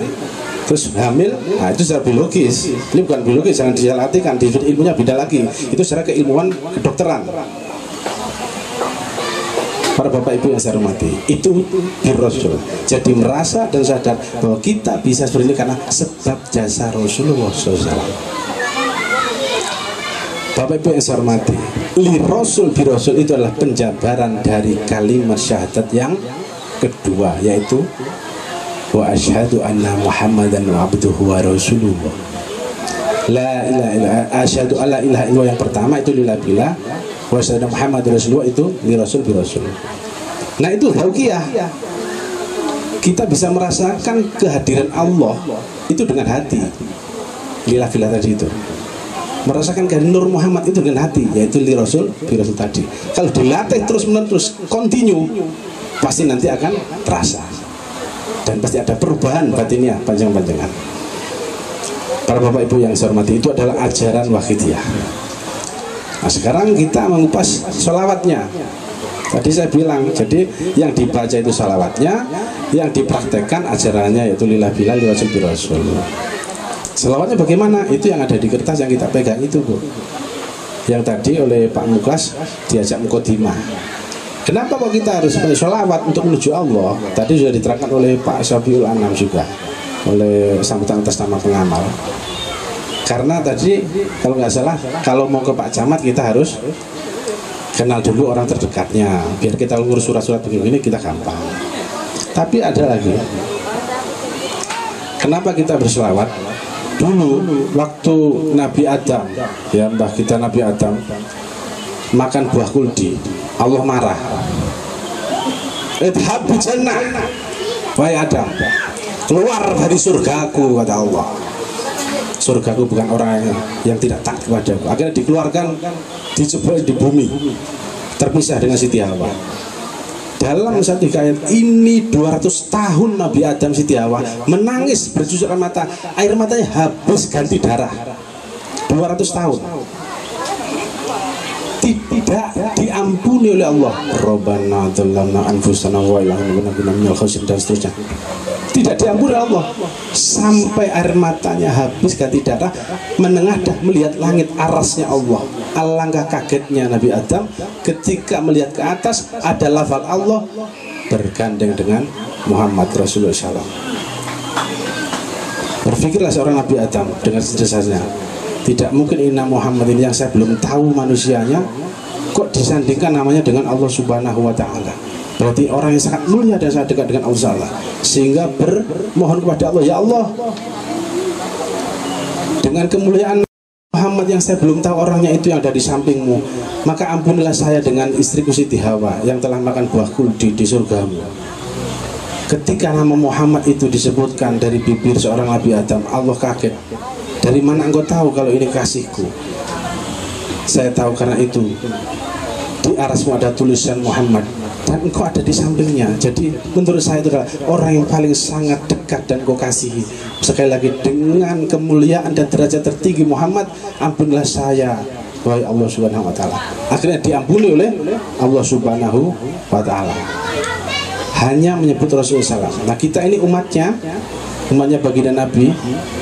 terus hamil, nah itu secara biologis. Ini bukan biologis, jangan disalahkan, ilmunya beda lagi. Itu secara keilmuan kedokteran. Para bapak ibu yang saya hormati, itu Rasul. Jadi merasa dan sadar bahwa kita bisa seperti ini karena sebab jasa Rasulullah SAW. Bapak ibu yang saya hormati, li Rasul bi Rasul itu adalah penjabaran dari kalimat syahadat yang kedua, yaitu wa asyhadu anna Muhammadan abduhu wa rasuluhu. La ilaha illallah, asyhadu alla ilaha illallah yang pertama itu lillah billah. Wasallam Muhammad Rasulullah itu li Rasul bi Rasul. Nah itu tauqiyah. Kita bisa merasakan kehadiran Allah itu dengan hati. Lillah billah tadi itu. Merasakan kehadiran Nur Muhammad itu dengan hati, yaitu li Rasul bi Rasul tadi. Kalau dilatih terus menerus, continue, pasti nanti akan terasa. Dan pasti ada perubahan batinnya, panjang-panjangan. Para bapak ibu yang saya hormati, itu adalah ajaran wahidiyah. Nah sekarang kita mengupas sholawatnya. Tadi saya bilang, jadi yang dibaca itu sholawatnya, yang dipraktekkan ajarannya yaitu lillah billah li Rasul bi Rasul. Sholawatnya bagaimana? Itu yang ada di kertas yang kita pegang itu Bu. Yang tadi oleh Pak Muklas diajak mukadimah. Kenapa kok kita harus sholawat untuk menuju Allah? Tadi sudah diterangkan oleh Pak Syafiul Anam juga, oleh sambutan atas nama pengamal. Karena tadi kalau nggak salah, kalau mau ke Pak Camat kita harus kenal dulu orang terdekatnya, biar kita ngurus surat-surat begini kita gampang. Tapi ada lagi, kenapa kita berselawat? Dulu waktu Nabi Adam, ya mbah kita Nabi Adam makan buah kuldi, Allah marah. Idhab bi jannah, wahai Adam, keluar dari surgaku kata Allah. Surgaku bukan orang yang tidak taat kepadaku. Akhirnya dikeluarkan, dijebol di bumi, terpisah dengan Siti Hawa. Dalam satu ayat ini 200 tahun Nabi Adam Siti Hawa menangis bercucuran mata, air matanya habis ganti darah. 200 tahun tidak diampuni oleh Allah. Rabbana dzallamna anfusana wa illam naghfir minal khasirin dan seterusnya. Tidak diampuni Allah sampai air matanya habis ganti darah, menengadah melihat langit arasnya Allah. Alangkah kagetnya Nabi Adam ketika melihat ke atas ada lafal Allah bergandeng dengan Muhammad Rasulullah SAW. Berpikirlah seorang Nabi Adam dengan sederhananya, tidak mungkin inna Muhammad ini yang saya belum tahu manusianya kok disandingkan namanya dengan Allah Subhanahu wa Ta'ala. Berarti orang yang sangat mulia dan sangat dekat dengan Allah, sehingga bermohon kepada Allah, ya Allah, dengan kemuliaan Muhammad yang saya belum tahu orangnya itu yang ada di sampingmu, maka ampunilah saya dengan istriku Siti Hawa yang telah makan buah kuldi di surgamu. Ketika nama Muhammad itu disebutkan dari bibir seorang Nabi Adam, Allah kaget. Dari mana engkau tahu kalau ini kasihku? Saya tahu karena itu di arasmu ada tulisan Muhammad dan engkau ada di sampingnya. Jadi menurut saya itu adalah orang yang paling sangat dekat dan kau kasihi. Sekali lagi, dengan kemuliaan dan derajat tertinggi Muhammad, ampunilah saya wahai Allah Subhanahu wa taala. Akhirnya diampuni oleh Allah Subhanahu wa taala. Hanya menyebut Rasulullah SAW. Nah, kita ini umatnya baginda Nabi.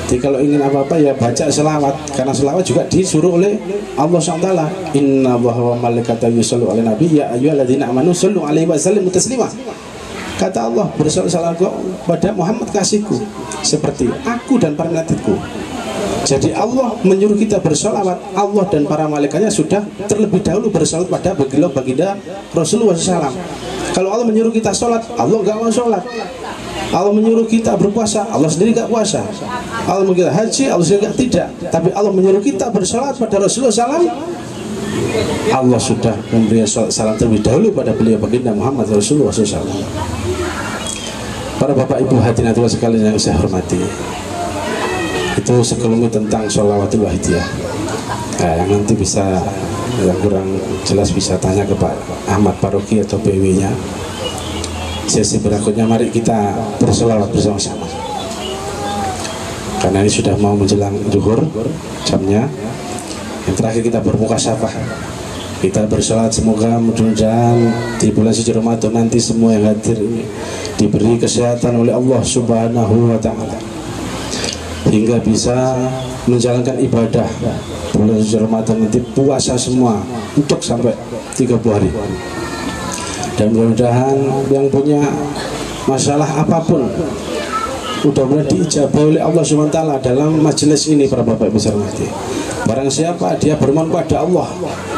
Jadi kalau ingin apa-apa ya baca selawat, karena selawat juga disuruh oleh Allah SWT. Inna wa malaikatahu yusallu ala nabi ya ayyuhalladzina amanu sallu alaihi wa sallimu taslima. Kata Allah, bersalawat pada Muhammad kasihku seperti aku dan para malaikatku. Jadi Allah menyuruh kita bersalawat. Allah dan para malaikatnya sudah terlebih dahulu bersalawat pada baginda Rasulullah SAW. Kalau Allah menyuruh kita sholat, Allah nggak mau sholat. Allah menyuruh kita berpuasa, Allah sendiri nggak puasa. Allah menyuruh kita haji, Allah sendiri nggak tidak. Tapi Allah menyuruh kita bersalat pada Rasulullah SAW. Allah sudah memberi salam terlebih dahulu pada beliau baginda Muhammad Rasulullah SAW. Para bapak ibu hadirin sekalian yang saya hormati, itu sekelumit tentang sholawatul wahidiyah. Nah, yang nanti bisa, yang kurang jelas bisa tanya ke Pak Ahmad Paroki atau PW-nya. Sesi berikutnya mari kita bersolawat bersama-sama, karena ini sudah mau menjelang zuhur jamnya. Yang terakhir kita bermukasyafah, kita bersolawat semoga mudah-mudahan di bulan suci Ramadan nanti semua yang hadir ini diberi kesehatan oleh Allah Subhanahu wa taala hingga bisa menjalankan ibadah bulan suci Ramadan nanti, puasa semua untuk sampai 30 hari. Dan mudah-mudahan yang punya masalah apapun mudah-mudahan diijabah oleh Allah SWT dalam majelis ini. Para bapak ibu saya hormati, barang siapa dia bermohon pada Allah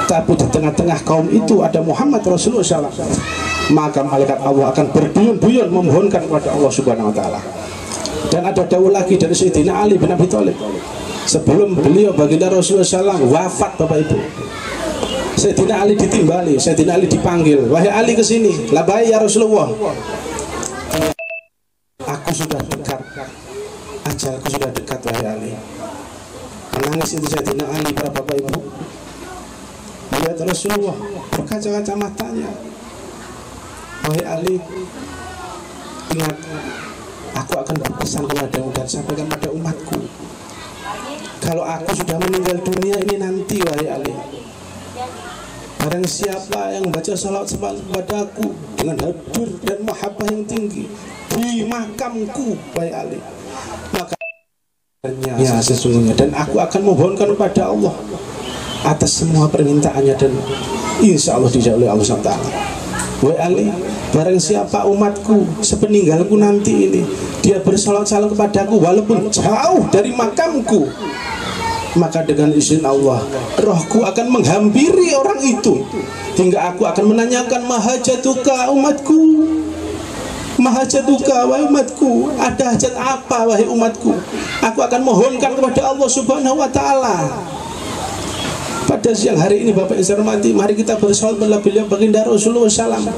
tapi di tengah-tengah kaum itu ada Muhammad Rasulullah SAW, maka malaikat Allah akan berduyun-duyun memohonkan kepada Allah Subhanahu wa taala. Dan ada dawuh lagi dari Sayyidina Ali bin Abi Thalib sebelum beliau baginda Rasulullah SAW wafat. Bapak ibu, Sayyidina Ali ditimbali, Sayyidina Ali dipanggil, wahai Ali kesini. Labai ya Rasulullah, aku sudah dekat, ajalku sudah dekat wahai Ali. Menangis itu Sayyidina Ali. Para bapak ibu, melihat Rasulullah berkaca-kaca matanya, wahai Ali, ingat, aku akan berpesan kepadamu dan sampaikan pada umatku, kalau aku sudah meninggal dunia ini nanti wahai Ali, barang siapa yang baca salawat kepadaku dengan hadir dan mahabbah yang tinggi di makamku wahai Ali, maka ya sesungguhnya dan aku akan memohonkan kepada Allah atas semua permintaannya dan insya Allah dijawab oleh Allah SWT. Wahai Ali, barang siapa umatku sepeninggalku nanti ini dia bersalawat salam kepadaku walaupun jauh dari makamku, maka dengan izin Allah rohku akan menghampiri orang itu hingga aku akan menanyakan mahajatuka umatku, mahajatuka wahai umatku, ada hajat apa wahai umatku. Aku akan mohonkan kepada Allah Subhanahu wa taala. Pada siang hari ini bapak yang saya hormati, mari kita bersolawat pada beliau baginda Rasulullah SAW.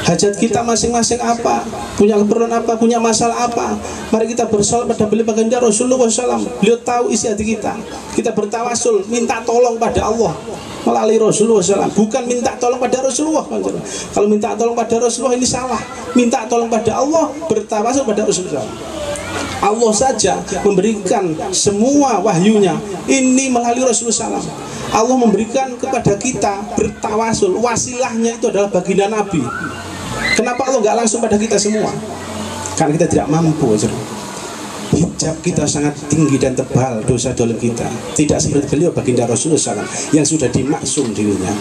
Hajat kita masing-masing apa, punya keperluan apa, punya masalah apa, mari kita bersolawat pada beliau baginda Rasulullah SAW. Beliau tahu isi hati kita. Kita bertawasul, minta tolong pada Allah melalui Rasulullah SAW, bukan minta tolong pada Rasulullah. Kalau minta tolong pada Rasulullah ini salah. Minta tolong pada Allah, bertawasul pada Rasulullah SAW. Allah saja memberikan semua wahyunya ini melalui Rasulullah SAW. Allah memberikan kepada kita bertawasul, wasilahnya itu adalah baginda Nabi. Kenapa Allah nggak langsung pada kita semua? Karena kita tidak mampu. Hijab kita sangat tinggi dan tebal dosa dolim kita. Tidak seperti beliau baginda Rasulullah SAW yang sudah dimaksum dirinya.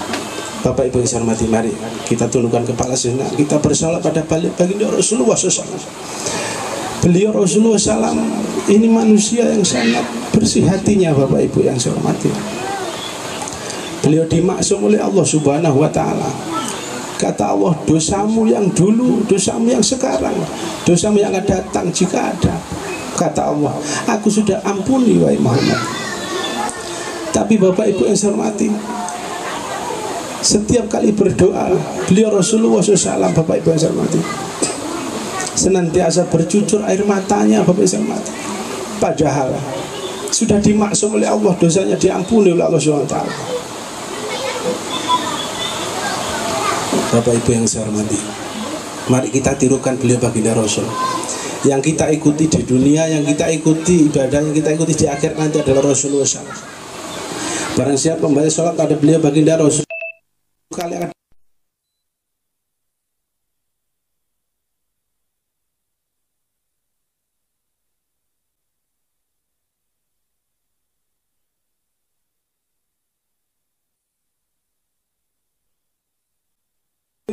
Bapak ibu yang saya hormati, mari kita tundukkan kepala sejenak, kita bersolawat pada baginda Rasulullah SAW. Beliau Rasulullah SAW ini manusia yang sangat bersih hatinya. Bapak ibu yang saya hormati, beliau dimaksum oleh Allah Subhanahu wa taala. Kata Allah, dosamu yang dulu, dosamu yang sekarang, dosamu yang akan datang jika ada. Kata Allah, aku sudah ampuni wahai Muhammad. Tapi bapak ibu yang saya hormati, setiap kali berdoa beliau Rasulullah SAW, bapak ibu yang saya hormati, senantiasa bercucur air matanya bapak ibu yang saya hormati. Padahal sudah dimaksum oleh Allah, dosanya diampuni oleh Allah SWT. Bapak Ibu yang saya hormati, mari kita tirukan beliau baginda Rasul. Yang kita ikuti di dunia, yang kita ikuti ibadah, yang kita ikuti di akhir nanti adalah Rasulullah SAW. Barang siapa membaca sholat pada beliau baginda Rasul, kalian akan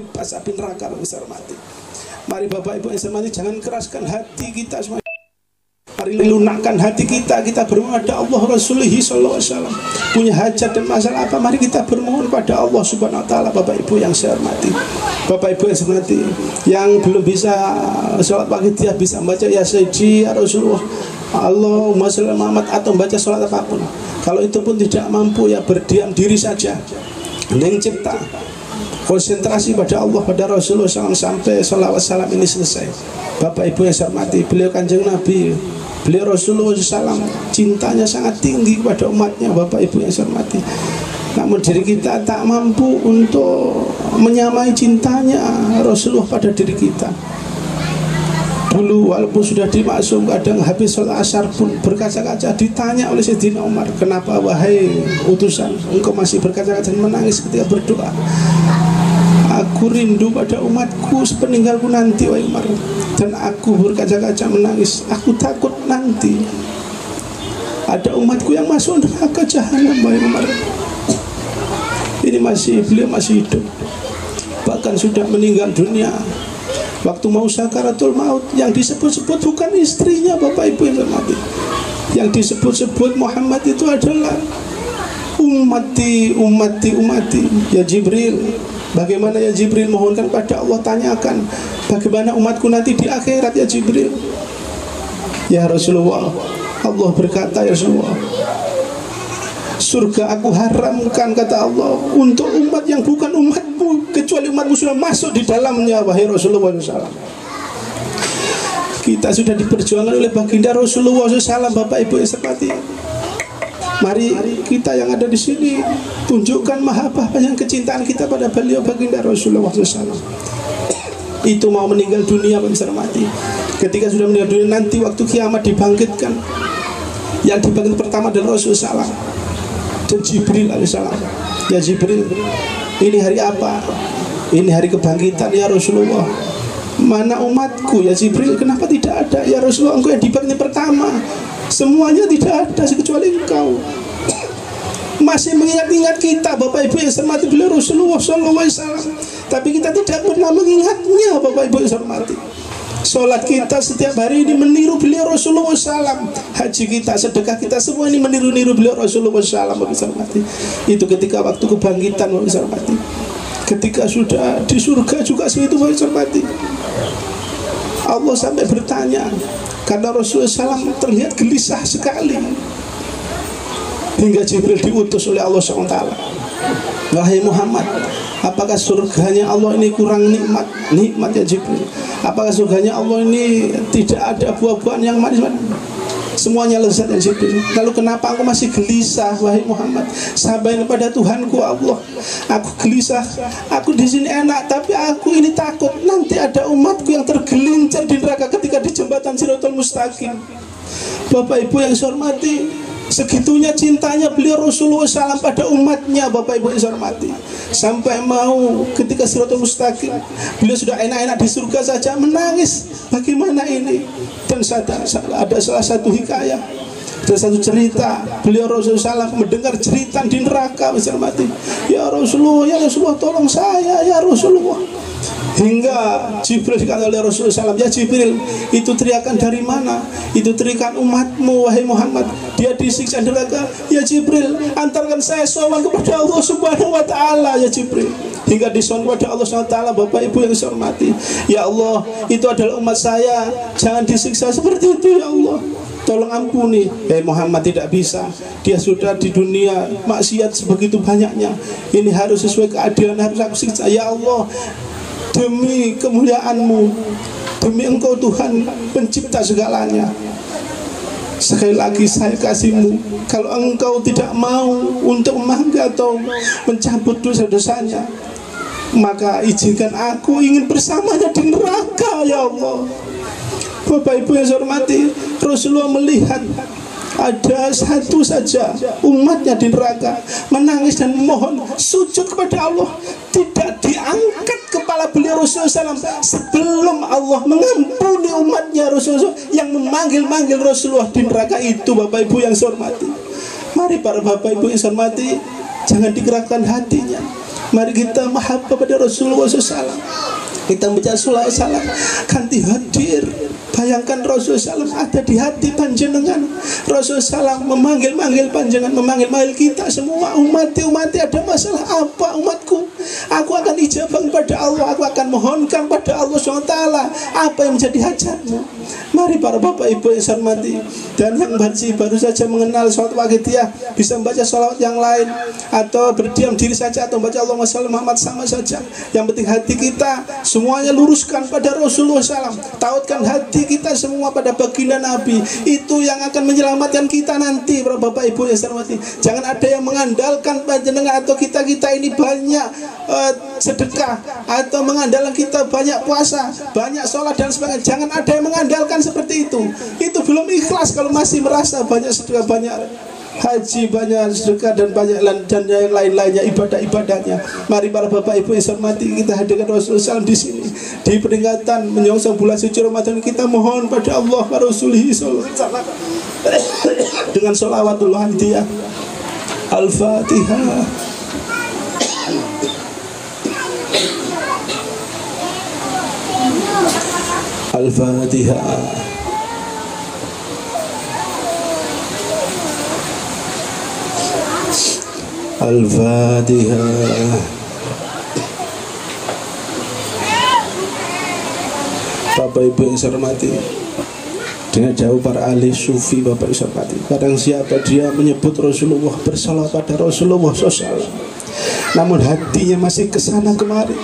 pas api neraka. Yang hormati, mari Bapak Ibu yang saya hormati, jangan keraskan hati kita semua. Mari lunakkan hati kita. Kita bermohon pada Allah Rasulullah SAW. Punya hajat dan masalah apa, mari kita bermohon pada Allah Subhanahu Wa Taala. Bapak Ibu yang saya hormati, Bapak Ibu yang saya hormati, yang belum bisa sholat pagi dia bisa membaca ya Sayyidi ya Rasulullah, Allahumma sholli Muhammad, atau membaca sholat apapun. Kalau itu pun tidak mampu, ya berdiam diri saja, hening cipta, konsentrasi pada Allah, pada Rasulullah SAW sampai sholawat salam ini selesai. Bapak Ibu yang saya hormati, beliau Kanjeng Nabi, beliau Rasulullah SAW, cintanya sangat tinggi kepada umatnya. Bapak Ibu yang saya hormati, namun diri kita tak mampu untuk menyamai cintanya Rasulullah pada diri kita. Dulu walaupun sudah dimaksum, kadang habis sholat asar pun berkaca-kaca ditanya oleh Sayyidina Umar, kenapa wahai utusan engkau masih berkaca-kaca dan menangis ketika berdoa? Aku rindu pada umatku sepeninggalku nanti, wahai Umar, dan aku berkaca-kaca menangis. Aku takut nanti ada umatku yang masuk neraka jahanam, wahai Umar. Ini beliau masih hidup, bahkan sudah meninggal dunia. Waktu mau sakaratul maut, yang disebut-sebut bukan istrinya, Bapak Ibu yang hormati. Yang disebut-sebut Muhammad itu adalah ummati, ummati, ummati. Ya Jibril, bagaimana ya Jibril, mohonkan pada Allah, tanyakan bagaimana umatku nanti di akhirat ya Jibril. Ya Rasulullah, Allah berkata, ya Rasulullah, surga aku haramkan, kata Allah, untuk umat yang bukan umatmu, kecuali umatmu sudah masuk di dalamnya, wahai Rasulullah SAW. Kita sudah diperjuangkan oleh baginda Rasulullah SAW. Bapak Ibu yang hormati, mari kita yang ada di sini tunjukkan mahabbah yang kecintaan kita pada beliau baginda Rasulullah SAW. Itu mau meninggal dunia, Bapak Ibu yang hormati, ketika sudah meninggal dunia nanti waktu kiamat dibangkitkan, yang dibangkit pertama adalah Rasulullah SAW dan Jibril alaihissalam. Ya Jibril, ini hari apa? Ini hari kebangkitan ya Rasulullah. Mana umatku ya Jibril? Kenapa tidak ada ya Rasulullah? Engkau yang dibangkit pertama, semuanya tidak ada kecuali engkau. Masih mengingat-ingat kita, Bapak Ibu yang hormati, beliau Rasulullah SAW, tapi kita tidak pernah mengingatnya, Bapak Ibu yang hormati. Sholat kita setiap hari ini meniru beliau Rasulullah SAW. Haji kita, sedekah kita, semua ini meniru-niru beliau Rasulullah SAW. Itu ketika waktu kebangkitan, ketika sudah di surga juga segitu. Allah sampai bertanya, karena Rasulullah SAW terlihat gelisah sekali, hingga Jibril diutus oleh Allah SWT. Wahai Muhammad, apakah surganya Allah ini kurang nikmat? Nikmat ya Jibril. Apakah surganya Allah ini tidak ada buah-buahan yang manis? Semuanya lezat ya Jibril. Lalu kenapa aku masih gelisah, wahai Muhammad? Sampaikan kepada Tuhanku Allah, aku gelisah, aku di sini enak, tapi aku ini takut nanti ada umatku yang tergelincir di neraka ketika di jembatan Shiratal Mustaqim. Bapak Ibu yang saya hormati, segitunya cintanya beliau Rasulullah SAW pada umatnya, Bapak Ibu yang saya hormati, sampai mau ketika Shiratal Mustaqim beliau sudah enak-enak di surga saja menangis. Bagaimana ini? Dan ada salah satu hikayah, ada satu cerita, beliau Rasulullah SAW mendengar cerita di neraka, saya hormati. Ya Rasulullah, ya Rasulullah, tolong saya ya Rasulullah. Hingga Jibril dikatakan oleh Rasulullah SAW, ya Jibril, itu teriakan dari mana? Itu teriakan umatmu, wahai Muhammad, dia disiksa di neraka. Ya Jibril, antarkan saya sowan kepada Allah Subhanahu Wa Taala, ya Jibril. Hingga disowan kepada Allah Subhanahu Wa Taala. Bapak Ibu yang saya hormati, ya Allah, itu adalah umat saya, jangan disiksa seperti itu ya Allah, tolong ampuni. Muhammad tidak bisa, dia sudah di dunia maksiat sebegitu banyaknya, ini harus sesuai keadilan, harus aku siksa. Ya Allah, demi kemuliaan-Mu, demi Engkau Tuhan pencipta segalanya, Sekali lagi saya kasihmu, kalau engkau tidak mau untuk memanggi atau mencabut dosa-dosanya, maka izinkan aku ingin bersamanya di neraka ya Allah. Bapak Ibu yang saya hormati, Rasulullah melihat ada satu saja umatnya di neraka, menangis dan memohon sujud kepada Allah. Tidak diangkat kepala beliau Rasulullah SAW sebelum Allah mengampuni umatnya Rasulullah yang memanggil-manggil Rasulullah di neraka itu. Bapak Ibu yang saya hormati, mari para Bapak Ibu yang saya hormati, jangan digerakkan hatinya. Mari kita mahabbah pada Rasulullah SAW. Kita baca salat ganti hadir. Bayangkan Rasulullah SAW ada di hati panjenengan. Rasulullah SAW memanggil-manggil panjenengan, memanggil-manggil kita semua. Umati ada masalah apa umatku? Aku akan ijabah kepada Allah, aku akan mohonkan pada Allah SWT apa yang menjadi hajatmu. Mari para Bapak Ibu yang saya hormati, dan yang baru saja mengenal sholat Waqidiyah bisa membaca sholawat yang lain, atau berdiam diri saja, atau membaca Allahumma sholli Muhammad sama saja. Yang penting hati kita semuanya luruskan pada Rasulullah SAW. Tautkan hati kita semua pada baginda Nabi. Itu yang akan menyelamatkan kita nanti para Bapak Ibu yang saya hormati. Jangan ada yang mengandalkan panjenengan atau kita ini banyak sedekah, atau mengandalkan kita banyak puasa, banyak sholat dan sebagainya. Jangan ada yang mengandalkan seperti itu. Itu belum ikhlas kalau masih merasa banyak sedekah, banyak haji, banyak sedekah, dan banyak dan yang lain-lainnya ibadah-ibadahnya. Mari para Bapak Ibu yang saya hormati, kita hadirkan Rasulullah SAW di sini di peringatan menyongsong bulan suci Ramadan. Kita mohon pada Allah wa Rasulih SAW dengan sholawatul hadiyah. Al-Fatihah. Al-Fatihah. Al-Fatihah. Bapak Ibu yang saya hormati, dengan jauh para ahli sufi, Bapak Ibu yang saya hormati, kadang siapa dia menyebut Rasulullah, bersalat pada Rasulullah SAW, namun hatinya masih kesana kemari,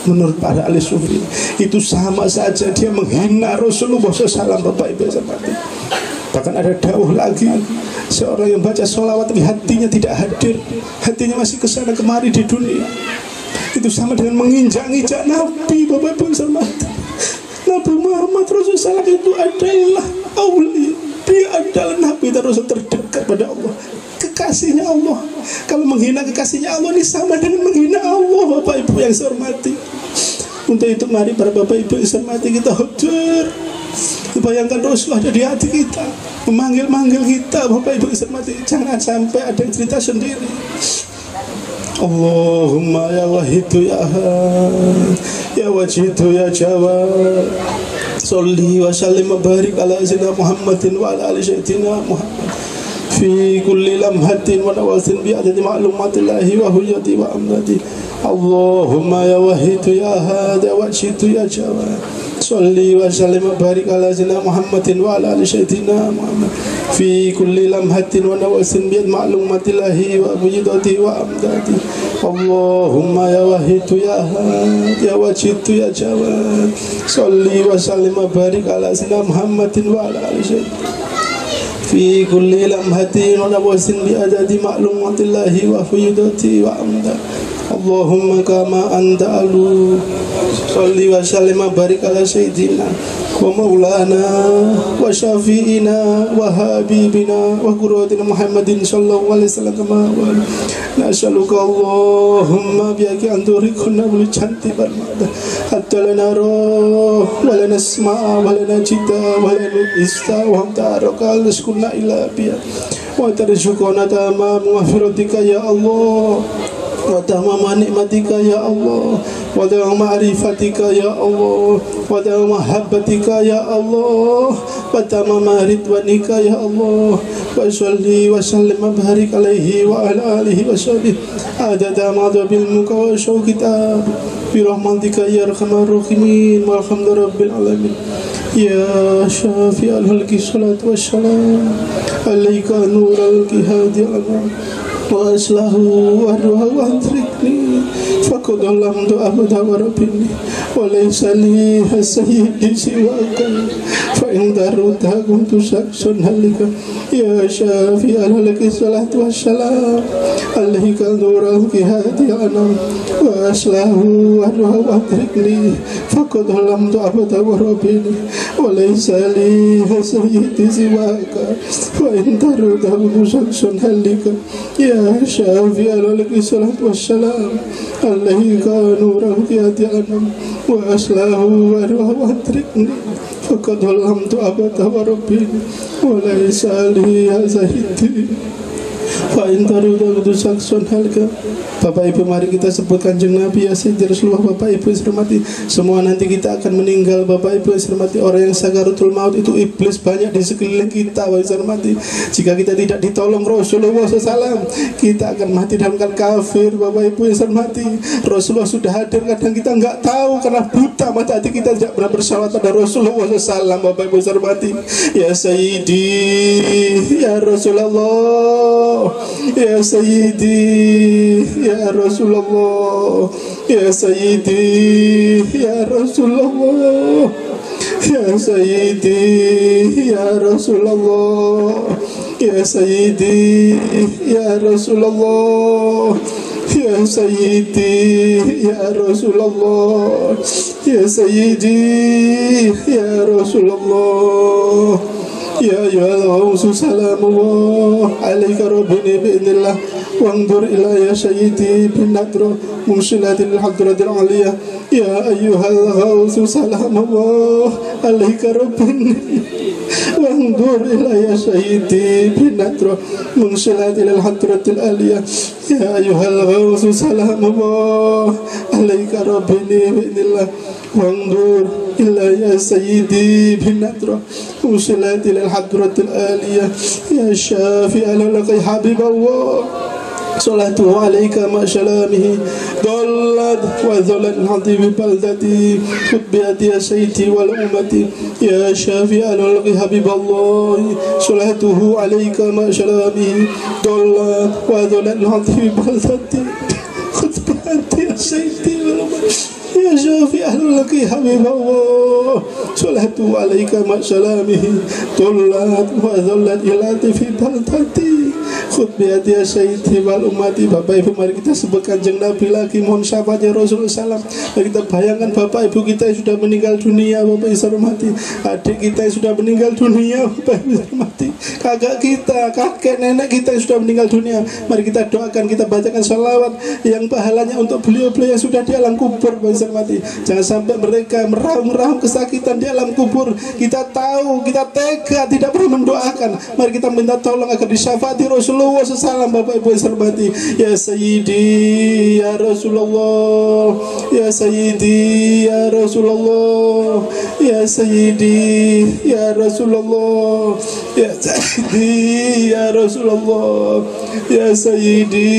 menurut para ahli sufi itu sama saja dia menghina Rasulullah SAW. Bapak Ibu yang saya hormati, bahkan ada dawuh lagi, seorang yang baca sholawat tapi hatinya tidak hadir, hatinya masih kesana kemari di dunia, itu sama dengan menginjak-injak Nabi. Bapak Ibu yang saya hormati, Nabi Muhammad Rasulullah SAW itu adalah aulia, dia adalah Nabi dan Rasul terdekat pada Allah, kekasihnya Allah. Kalau menghina kekasihnya Allah, ini sama dengan menghina Allah. Bapak Ibu yang saya hormati, untuk itu mari para Bapak Ibu yang saya hormati, kita hadir. Bayangkan Rasulullah ada di hati kita, memanggil-manggil kita. Bapak Ibu yang saya hormati, jangan sampai ada yang cerita sendiri. Allahumma ya wahidu ya ahad, ya wajidu ya jawad, sholli wa sallim wa barik ala sayyidina Muhammadin wa ala ali sayyidina Muhammad fi kulli lamhatin wa nawasin bi adadi ma'lumatillahi wa hujjati wa amnati. Allahumma ya wahidu ya ahad, ya wajidu ya jawad, sholli wa sallim wa barik ala sayyidina Muhammadin wa ala ali sayyidina Muhammad fi kulli lamhatin wa nawasin bi ma'lumatillahi wa hujjati wa amnati. Allahumma ya wahidu ya ahad, ya wajidu ya jawad, sholli wa sallim wa barik ala sayyidina Muhammadin wa ala ali sayyidina fi kulli lamhatin wa nawasin bi adadi ma'lumatillahi wa hujjati wa amnati. Allahumma kama anta alu, sholli wa sallim wa barik ala sayyidina wa maulana wa syafi'ina wa habibina wa qurratina Muhammadin sallallahu alaihi wasallam. Kama wa nas'aluka Allahumma biaki anturikuna bil janti bar mada hatta lana roh wa lana isma' wa lana cita wa lana ista wa tarakal naskunna ila biya wa tarzuquna tamam maghfiratika ya Allah, wa tamama nikmatika ya Allah, wa tamama ma'rifatika ya Allah, wa tamama mahabbatika ya Allah, wa tamama ridwanika ya Allah. Wa sholli wa sallim wa barik alaihi wa ala alihi wa sahbihi adada madhabil muka wa syauqita bi rahmatika ya arhamar rahimin walhamdulillahi rabbil alamin. Ya syafi'al halqi salatu wassalam alaika nural hadi alam wa aslahu wa ruha wa antrikni faqad lam tu abada wa rabbini وليس لي سيدي سواك فإن درت كنت شخصا هلك يا شافي لك الصلاة والسلام عليك نور الجهاد أنا وأسله أنه أدركني فقد ظلمت أبدا وربني وليس لي سيدي سواك فإن درت كنت شخصا هلك يا شافي لك الصلاة والسلام عليك نور الجهاد أنا وأسله أنه أدركني فقد ظلمت أبدا وربي وليس لي سيدي Fa'in tarudah kudu saksun halka. Bapak Ibu mari kita sebut Kanjeng Nabi ya Sayyidina Rasulullah. Bapak Ibu yang hormati, semua nanti kita akan meninggal. Bapak Ibu yang hormati, orang yang sakaratul maut itu iblis banyak di sekeliling kita. Bapak yang hormati, jika kita tidak ditolong Rasulullah SAW, kita akan mati dalam keadaan kafir. Bapak Ibu yang hormati, Rasulullah sudah hadir, kadang kita nggak tahu karena buta mata hati kita tidak pernah bersalawat pada Rasulullah SAW. Bapak Ibu yang hormati, ya Sayyidi, ya Rasulullah, ya Sayyidi, ya Rasulullah, ya Sayyidi, ya Rasulullah, ya Sayyidi, ya Rasulullah, ya Sayyidi, ya Rasulullah, ya Sayyidi, ya Rasulullah, ya Sayyidi, ya Rasulullah. Ya Rasul salamullah alaika rabbini bi'idnillah wanzur ila ya sayyidi bin nadra munsilatil hadratil aliyah ya ayyuhal Rasul salamullah alaika rabbini wanzur ila ya sayyidi bin nadra munsilatil hadratil aliyah ya ayyuhal Rasul salamullah alaika rabbini bi'idnillah wanzur ila ya sayyidi bin nadra munsilatil الحضرة الآلية يا شافي لك حبيب الله صلاته عليك مع سلامه ضلت وذلت الحظ ببلدتي خذ بيدي يا سيدي والأمتي يا شافي لك حبيب الله صلاته عليك مع سلامه ضلت وذلت الحظ ببلدتي خذ بيدي يا سيدي والأمتي يا شافي لك حبيب الله صلاته عليك مع سلامه طلت وذلت إلى في بلدتي khut biati ya sayyidi wal ummati. Bapak Ibu mari kita sebut Kanjeng Nabi lagi, mohon syafaatnya Rasulullah SAW. Mari kita bayangkan Bapak Ibu kita yang sudah meninggal dunia, Bapak Ibu hormati, adik kita yang sudah meninggal dunia, Bapak Ibu hormati, kakak kita, kakek nenek kita yang sudah meninggal dunia. Mari kita doakan, kita bacakan salawat yang pahalanya untuk beliau-beliau yang sudah di alam kubur, Bapak Ibu hormati. Jangan sampai mereka merahum-rahum kesakitan di alam kubur. Kita tahu, kita tega tidak perlu mendoakan. Mari kita minta tolong agar disyafaati Rasulullah SAW. Bapak Ibu yang hormati, ya Sayyidi ya Rasulullah, ya Sayyidi ya Rasulullah, ya Sayyidi ya Rasulullah, ya Sayyidi ya Rasulullah, ya Sayyidi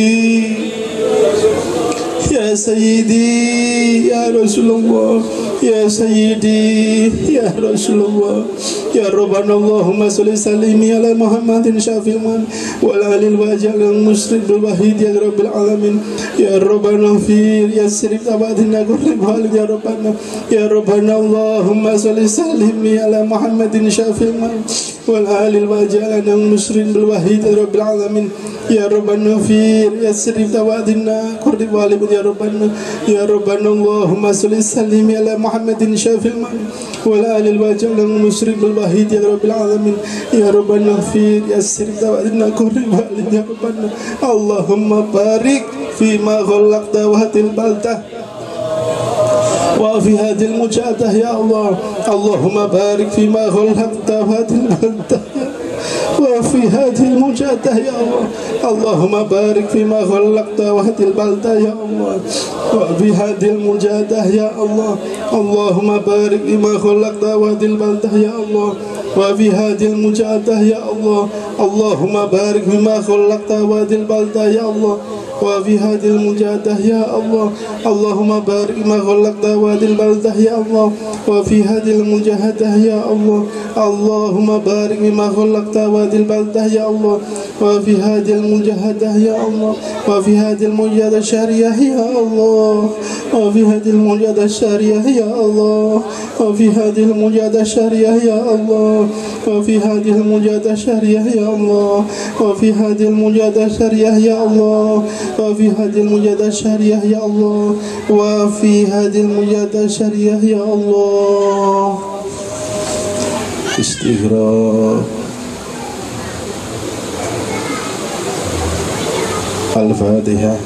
ya Sayyidi ya Rasulullah, ya Sayyidi ya Rasulullah, ya Rabbana Allahumma salli salimi ala Muhammadin syafil man wal alil wajal musrid bil wahid ya Rabbil alamin, ya Rabbana fir ya sirif abadina qurrib hal ya Rabbana, ya Rabbana Allahumma salli salimi ala Muhammadin syafil man wal alil wajal musrid bil wahid ya Rabbil alamin, ya Rabbana fir ya sirif abadina qurrib hal ya Rabbana, ya Rabbana Allahumma salli salimi ala Muhammadin syafil man wal alil wajal musrid bil wahid ya Rabbil alamin, ya Rabbana fir ya sirif abadina qurrib hal ya Rabbana. Allahumma barik fima khalaqta wa hatil baldah wa fi hadil mujadah ya Allah. Allahumma barik fima khalaqta wa hatil baldah wa fi hadil mujadah ya Allah. Allahumma barik fima khalaqta wa hatil baldah ya Allah wa fi hadil mujadah ya Allah. Allahumma barik fima khalaqta wa hatil baldah ya Allah wa fi hadil mujadah ya Allah. Allahumma barik fima khalaqta wa hatil baldah ya Allah وفي هذه المجاهدة يا الله اللهم بارك ما غلقت وهذه البلدة يا الله وفي هذه المجاهدة يا الله اللهم بارك ما غلقت وهذه البلدة يا الله وفي هذه المجاهدة يا الله وفي هذه المجاهدة الشرعية يا الله وفي هذه المجاهدة الشرعية يا الله وفي هذه المجاهدة الشرعية يا الله وفي هذه المجاهدة الشرعية يا الله وفي هذه المجاهدة الشرعية يا الله وفي هذه المجاهدة الشرعية يا الله وفي هذه المجاهدة الشرعية يا الله. Istighfar. Al-Fatihah.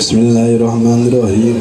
Bismillahirrahmanirrahim.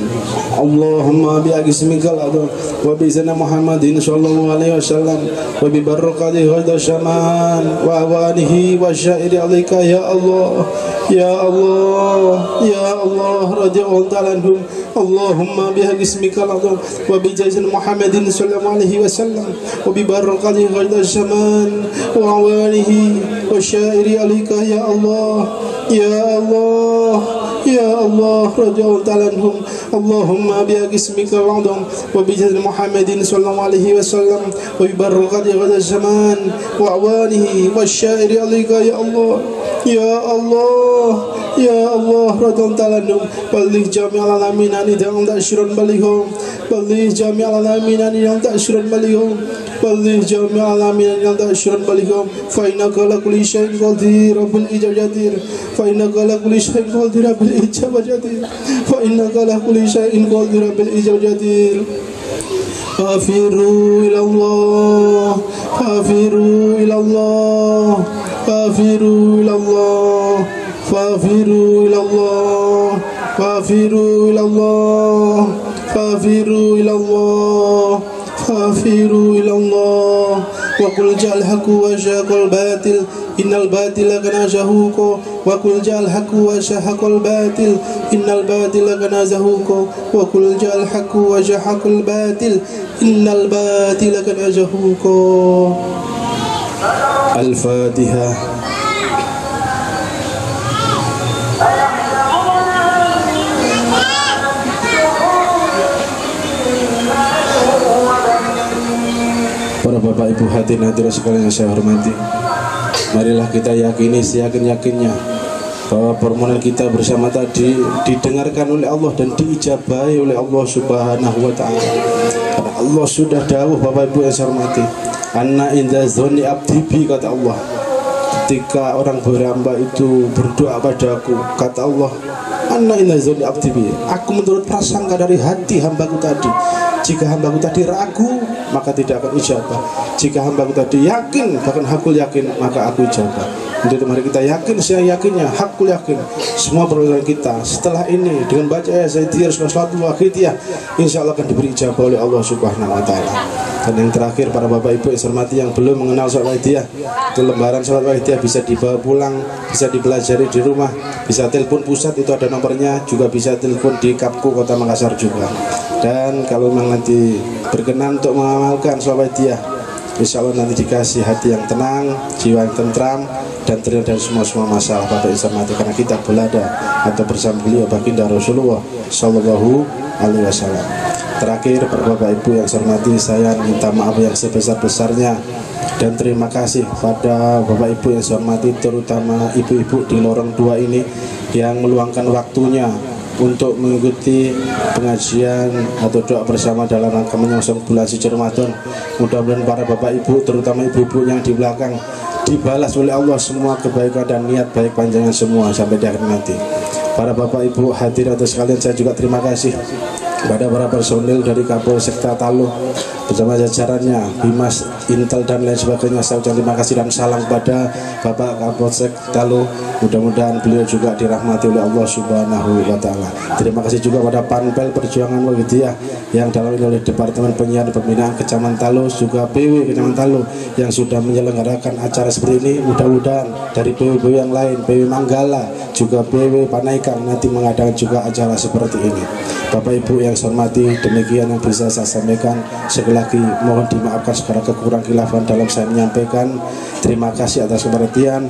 Allahumma bi'ismikal a'zam wa bi sayyidina Muhammadin sallallahu alaihi wasallam wa bi barakatihi ghadha syaman wa awanihi wa syairi alaika ya Allah ya Allah ya Allah radhiyallahu ta'ala anhum. Allahumma bi'ismikal a'zam wa bi sayyidina Muhammadin sallallahu alaihi wasallam wa bi barakatihi ghadha syaman wa awanihi wa syairi alaika ya Allah ya Allah ya Allah radhiyallahu ta'ala anhum. Allahumma bi'ismika wa'dhum wa bi jazil Muhammadin sallallahu alaihi wasallam wa bi barakati ghadha zaman wa awanihi wasyairi alaika ya Allah ya Allah ya Allah radhiyallahu ta'ala anhum. Balligh jami'al alamin ani dan ta'syuran balighum balligh jami'al alamin ani dan ta'syuran balighum balligh jami'al alamin ani dan ta'syuran balighum fa innaka la kulli syai'in qadir rabbul ijabatir fa innaka la kulli syai'in qadir rabbul ijabatir fa innaka la kulli syai'in qadir rabbul ijabatir. Fafiru ila Allah fafiru ila Allah fafiru ila Allah fafiru ila Allah fafiru ila Allah fafiru ila Allah fafiru ila Allah wa qul ja'al haqqu wa syaqal batil innal batila kana zahuqa wa qul ja'al haqqu wa syaqal batil innal batila kana zahuqa wa qul ja'al haqqu wa syaqal batil innal batila kana zahuqa. Al-Fatihah. Para bapak ibu hadirin hadirat sekalian yang saya hormati, marilah kita yakini seyakin-yakinnya bahwa permohonan kita bersama tadi didengarkan oleh Allah dan diijabahi oleh Allah Subhanahu wa ta'ala. Karena Allah sudah dawuh bapak ibu yang saya hormati, anna inda dzanni abdi bi, kata Allah. Ketika orang berhamba itu berdoa padaku, kata Allah, anna inda dzanni abdi bi, aku menurut prasangka dari hati hambaku tadi. Jika hambaku tadi ragu, maka tidak akan ijabah. Jika hambaku tadi yakin, bahkan hakul yakin, maka aku ijabah. Untuk mari kita yakin, saya yakinnya, hakul yakin. Semua perbuatan kita setelah ini dengan baca ayat Sayyidiyah Rasulullah Wakhidiyah, insya Allah akan diberi ijabah oleh Allah Subhanahu wa ta'ala. Dan yang terakhir, para bapak ibu yang saya hormati yang belum mengenal sholat Wakhidiyah, itu lembaran sholat Wakhidiyah bisa dibawa pulang, bisa dipelajari di rumah, bisa telepon pusat, itu ada nomornya, juga bisa telepon di Kapku Kota Makassar juga. Dan kalau memang nanti berkenan untuk mengamalkan sholat Wakhidiyah, insya Allah nanti dikasih hati yang tenang, jiwa yang tentram, dan terhindar dari semua masalah bapak ibu mati, karena kita berada atau bersama beliau baginda Rasulullah Sallallahu Alaihi Wasallam. Terakhir, para bapak ibu yang saya hormati, saya minta maaf yang sebesar-besarnya dan terima kasih pada bapak ibu yang saya hormati, terutama ibu-ibu di lorong 2 ini yang meluangkan waktunya untuk mengikuti pengajian atau doa bersama dalam rangka menyongsong bulan suci Ramadan. Mudah-mudahan para bapak ibu, terutama ibu-ibu yang di belakang, dibalas oleh Allah semua kebaikan dan niat baik panjangan semua sampai di akhir nanti. Para bapak ibu hadirin sekalian, saya juga terima kasih kepada para personil dari Kapolsekta Talu bersama jajarannya, Bimas, Intel dan lain sebagainya. Saya ucapkan terima kasih dan salam kepada Bapak Kapolsek Talu. Mudah-mudahan beliau juga dirahmati oleh Allah Subhanahu wa ta'ala. Terima kasih juga pada Panpel Perjuangan Wakhidiyah yang dalam ini oleh Departemen Penyiaran Pembinaan Kecamatan Talu, juga PW Kecamatan Talu yang sudah menyelenggarakan acara seperti ini. Mudah-mudahan dari PW yang lain, PW Manggala, juga PW Panaikang nanti mengadakan juga acara seperti ini. Bapak Ibu yang yang saya hormati, demikian yang bisa saya sampaikan. Sekali lagi mohon dimaafkan segala kekurangan khilafan dalam saya menyampaikan. Terima kasih atas perhatian.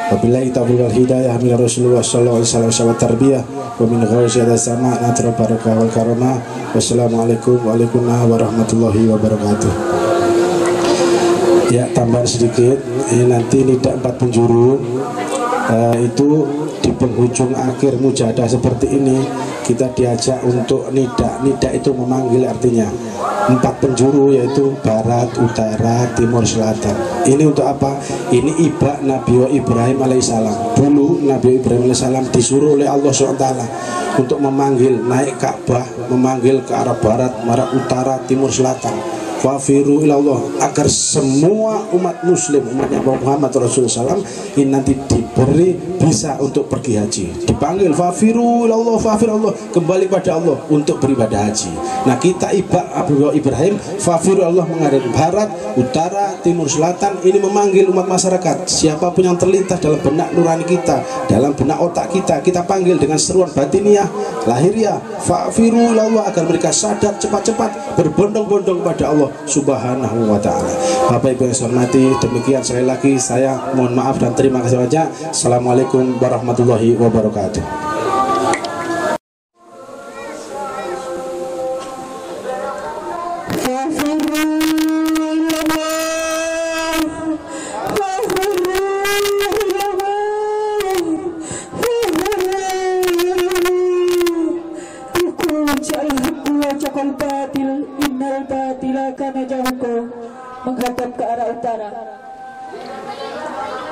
Wabillahi taufiq wal hidayah min Rasulullah sallallahu alaihi wasallam wa tarbiyah wa min ghairi sama natra barakah wal karamah. Wassalamualaikum warahmatullahi wabarakatuh. Ya, tambahan sedikit, ini nanti nidak 4 penjuru itu di penghujung akhir mujahadah seperti ini kita diajak untuk nidak itu memanggil, artinya 4 penjuru yaitu barat, utara, timur, selatan. Ini untuk apa? Ini ibak Nabi Ibrahim alaihissalam. Dulu Nabi Ibrahim alaihissalam disuruh oleh Allah SWT untuk memanggil, naik Ka'bah, memanggil ke arah barat, arah utara, timur, selatan. Fafiru ilallah, agar semua umat muslim, umatnya Muhammad Rasulullah SAW ini nanti diberi bisa untuk pergi haji. Dipanggil fafiru ilallah, fafiru Allah, kembali pada Allah untuk beribadah haji. Nah, kita Ibrahim fafiru Allah mengarah barat, utara, timur, selatan, ini memanggil umat masyarakat. Siapapun yang terlintas dalam benak nurani kita, dalam benak otak kita panggil dengan seruan batiniah, lahiriah, fafiru ilallah, agar mereka sadar cepat-cepat berbondong-bondong kepada Allah Subhanahu wa ta'ala. Bapak Ibu yang saya hormati, demikian sekali lagi saya mohon maaf dan terima kasih banyak. Assalamualaikum warahmatullahi wabarakatuh. Menghadap ke arah utara.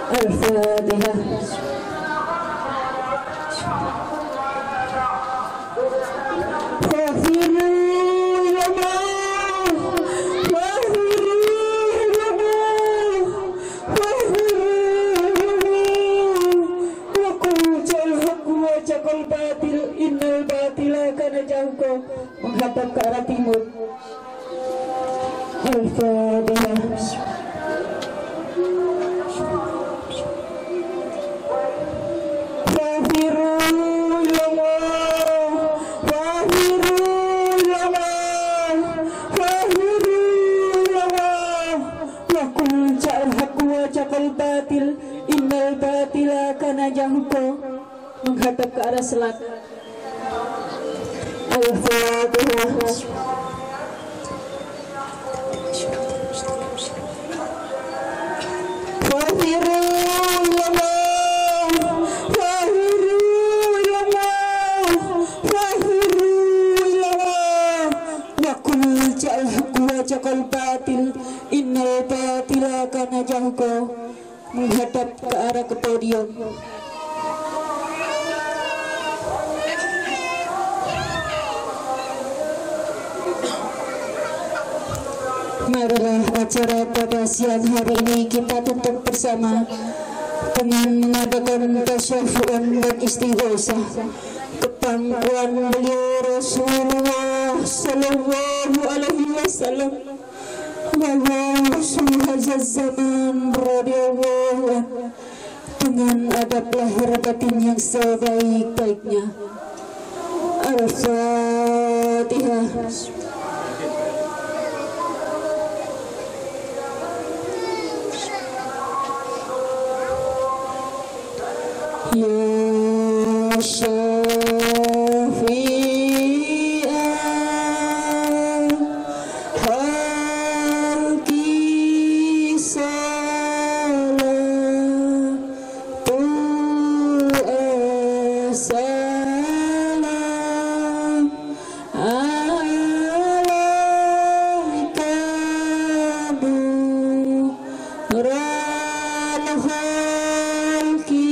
Al-Fatihah. Menghadap ke arah timur. Al-Fatihah. Menghadap ke arah selatan. Al-Fatihah. Menghadap ke arah ke podium. Marilah acara pada siang hari ini kita tutup bersama dengan mengadakan tasyafu'an dan istighosah ke pangkuan beliau Rasulullah sallallahu alaihi wasallam. Wallahu suhazaz zaman radhiyallahu anhu, dengan adab lahir batin yang sebaik-baiknya. Al-Fatihah. Ya Syafi'an Halki Salatu Assalam Alaika Nurul Halki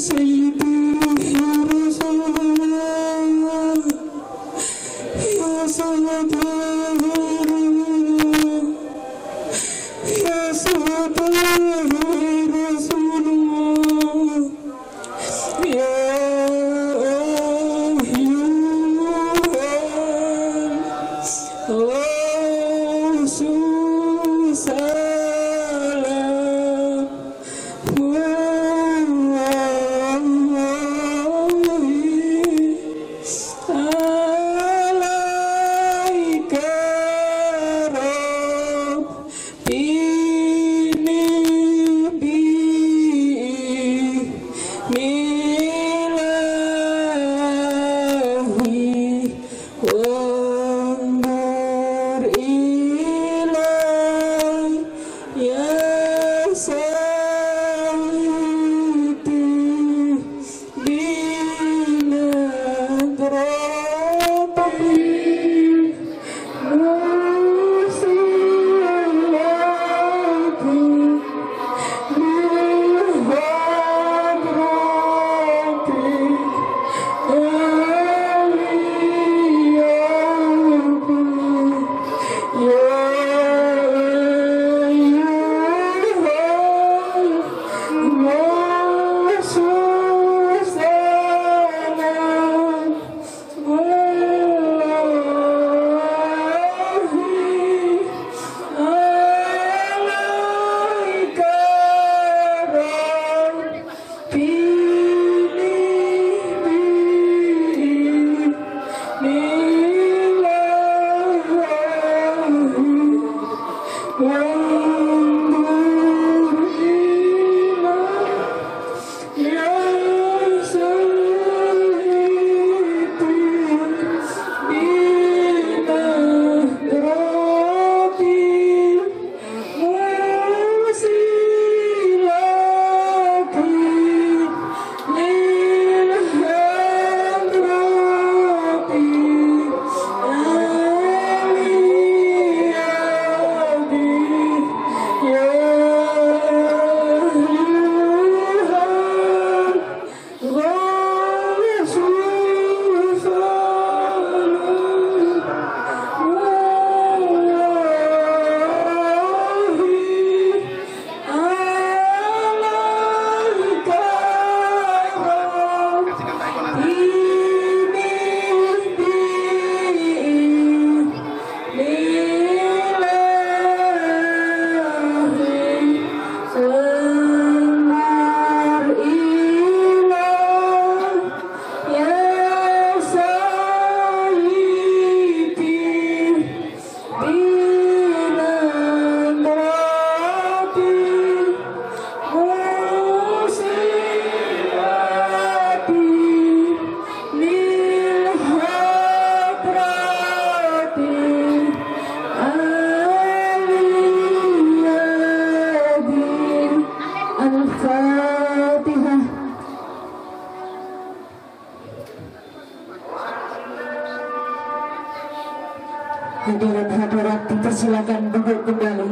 سيدي يا رسول الله يا سيدي يا سيدي رسول الله يا أيها سلام عليك وانظر إلي يا سيدي بنظرتي Hadirat dipersilakan duduk kembali.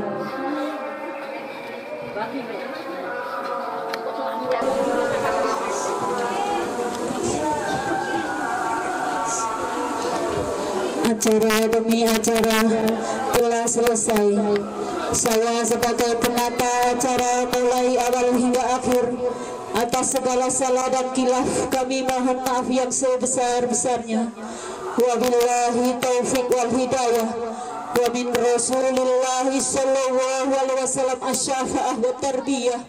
Acara demi acara telah selesai. Saya sebagai penata acara mulai awal hingga akhir, atas segala salah dan khilaf kami mohon maaf yang sebesar-besarnya. Wabillahi taufiq wal hidayah. Wa min Rasulillah sallallahu alaihi wasallam asy-syafa'ah wa tarbiyah.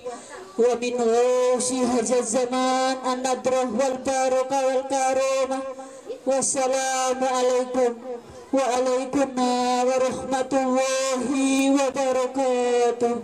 Wa min ghusi hadzal zaman an-nadrah wal barakah wal karamah. Wassalamualaikum waalaikumsalam warahmatullahi wabarakatuh.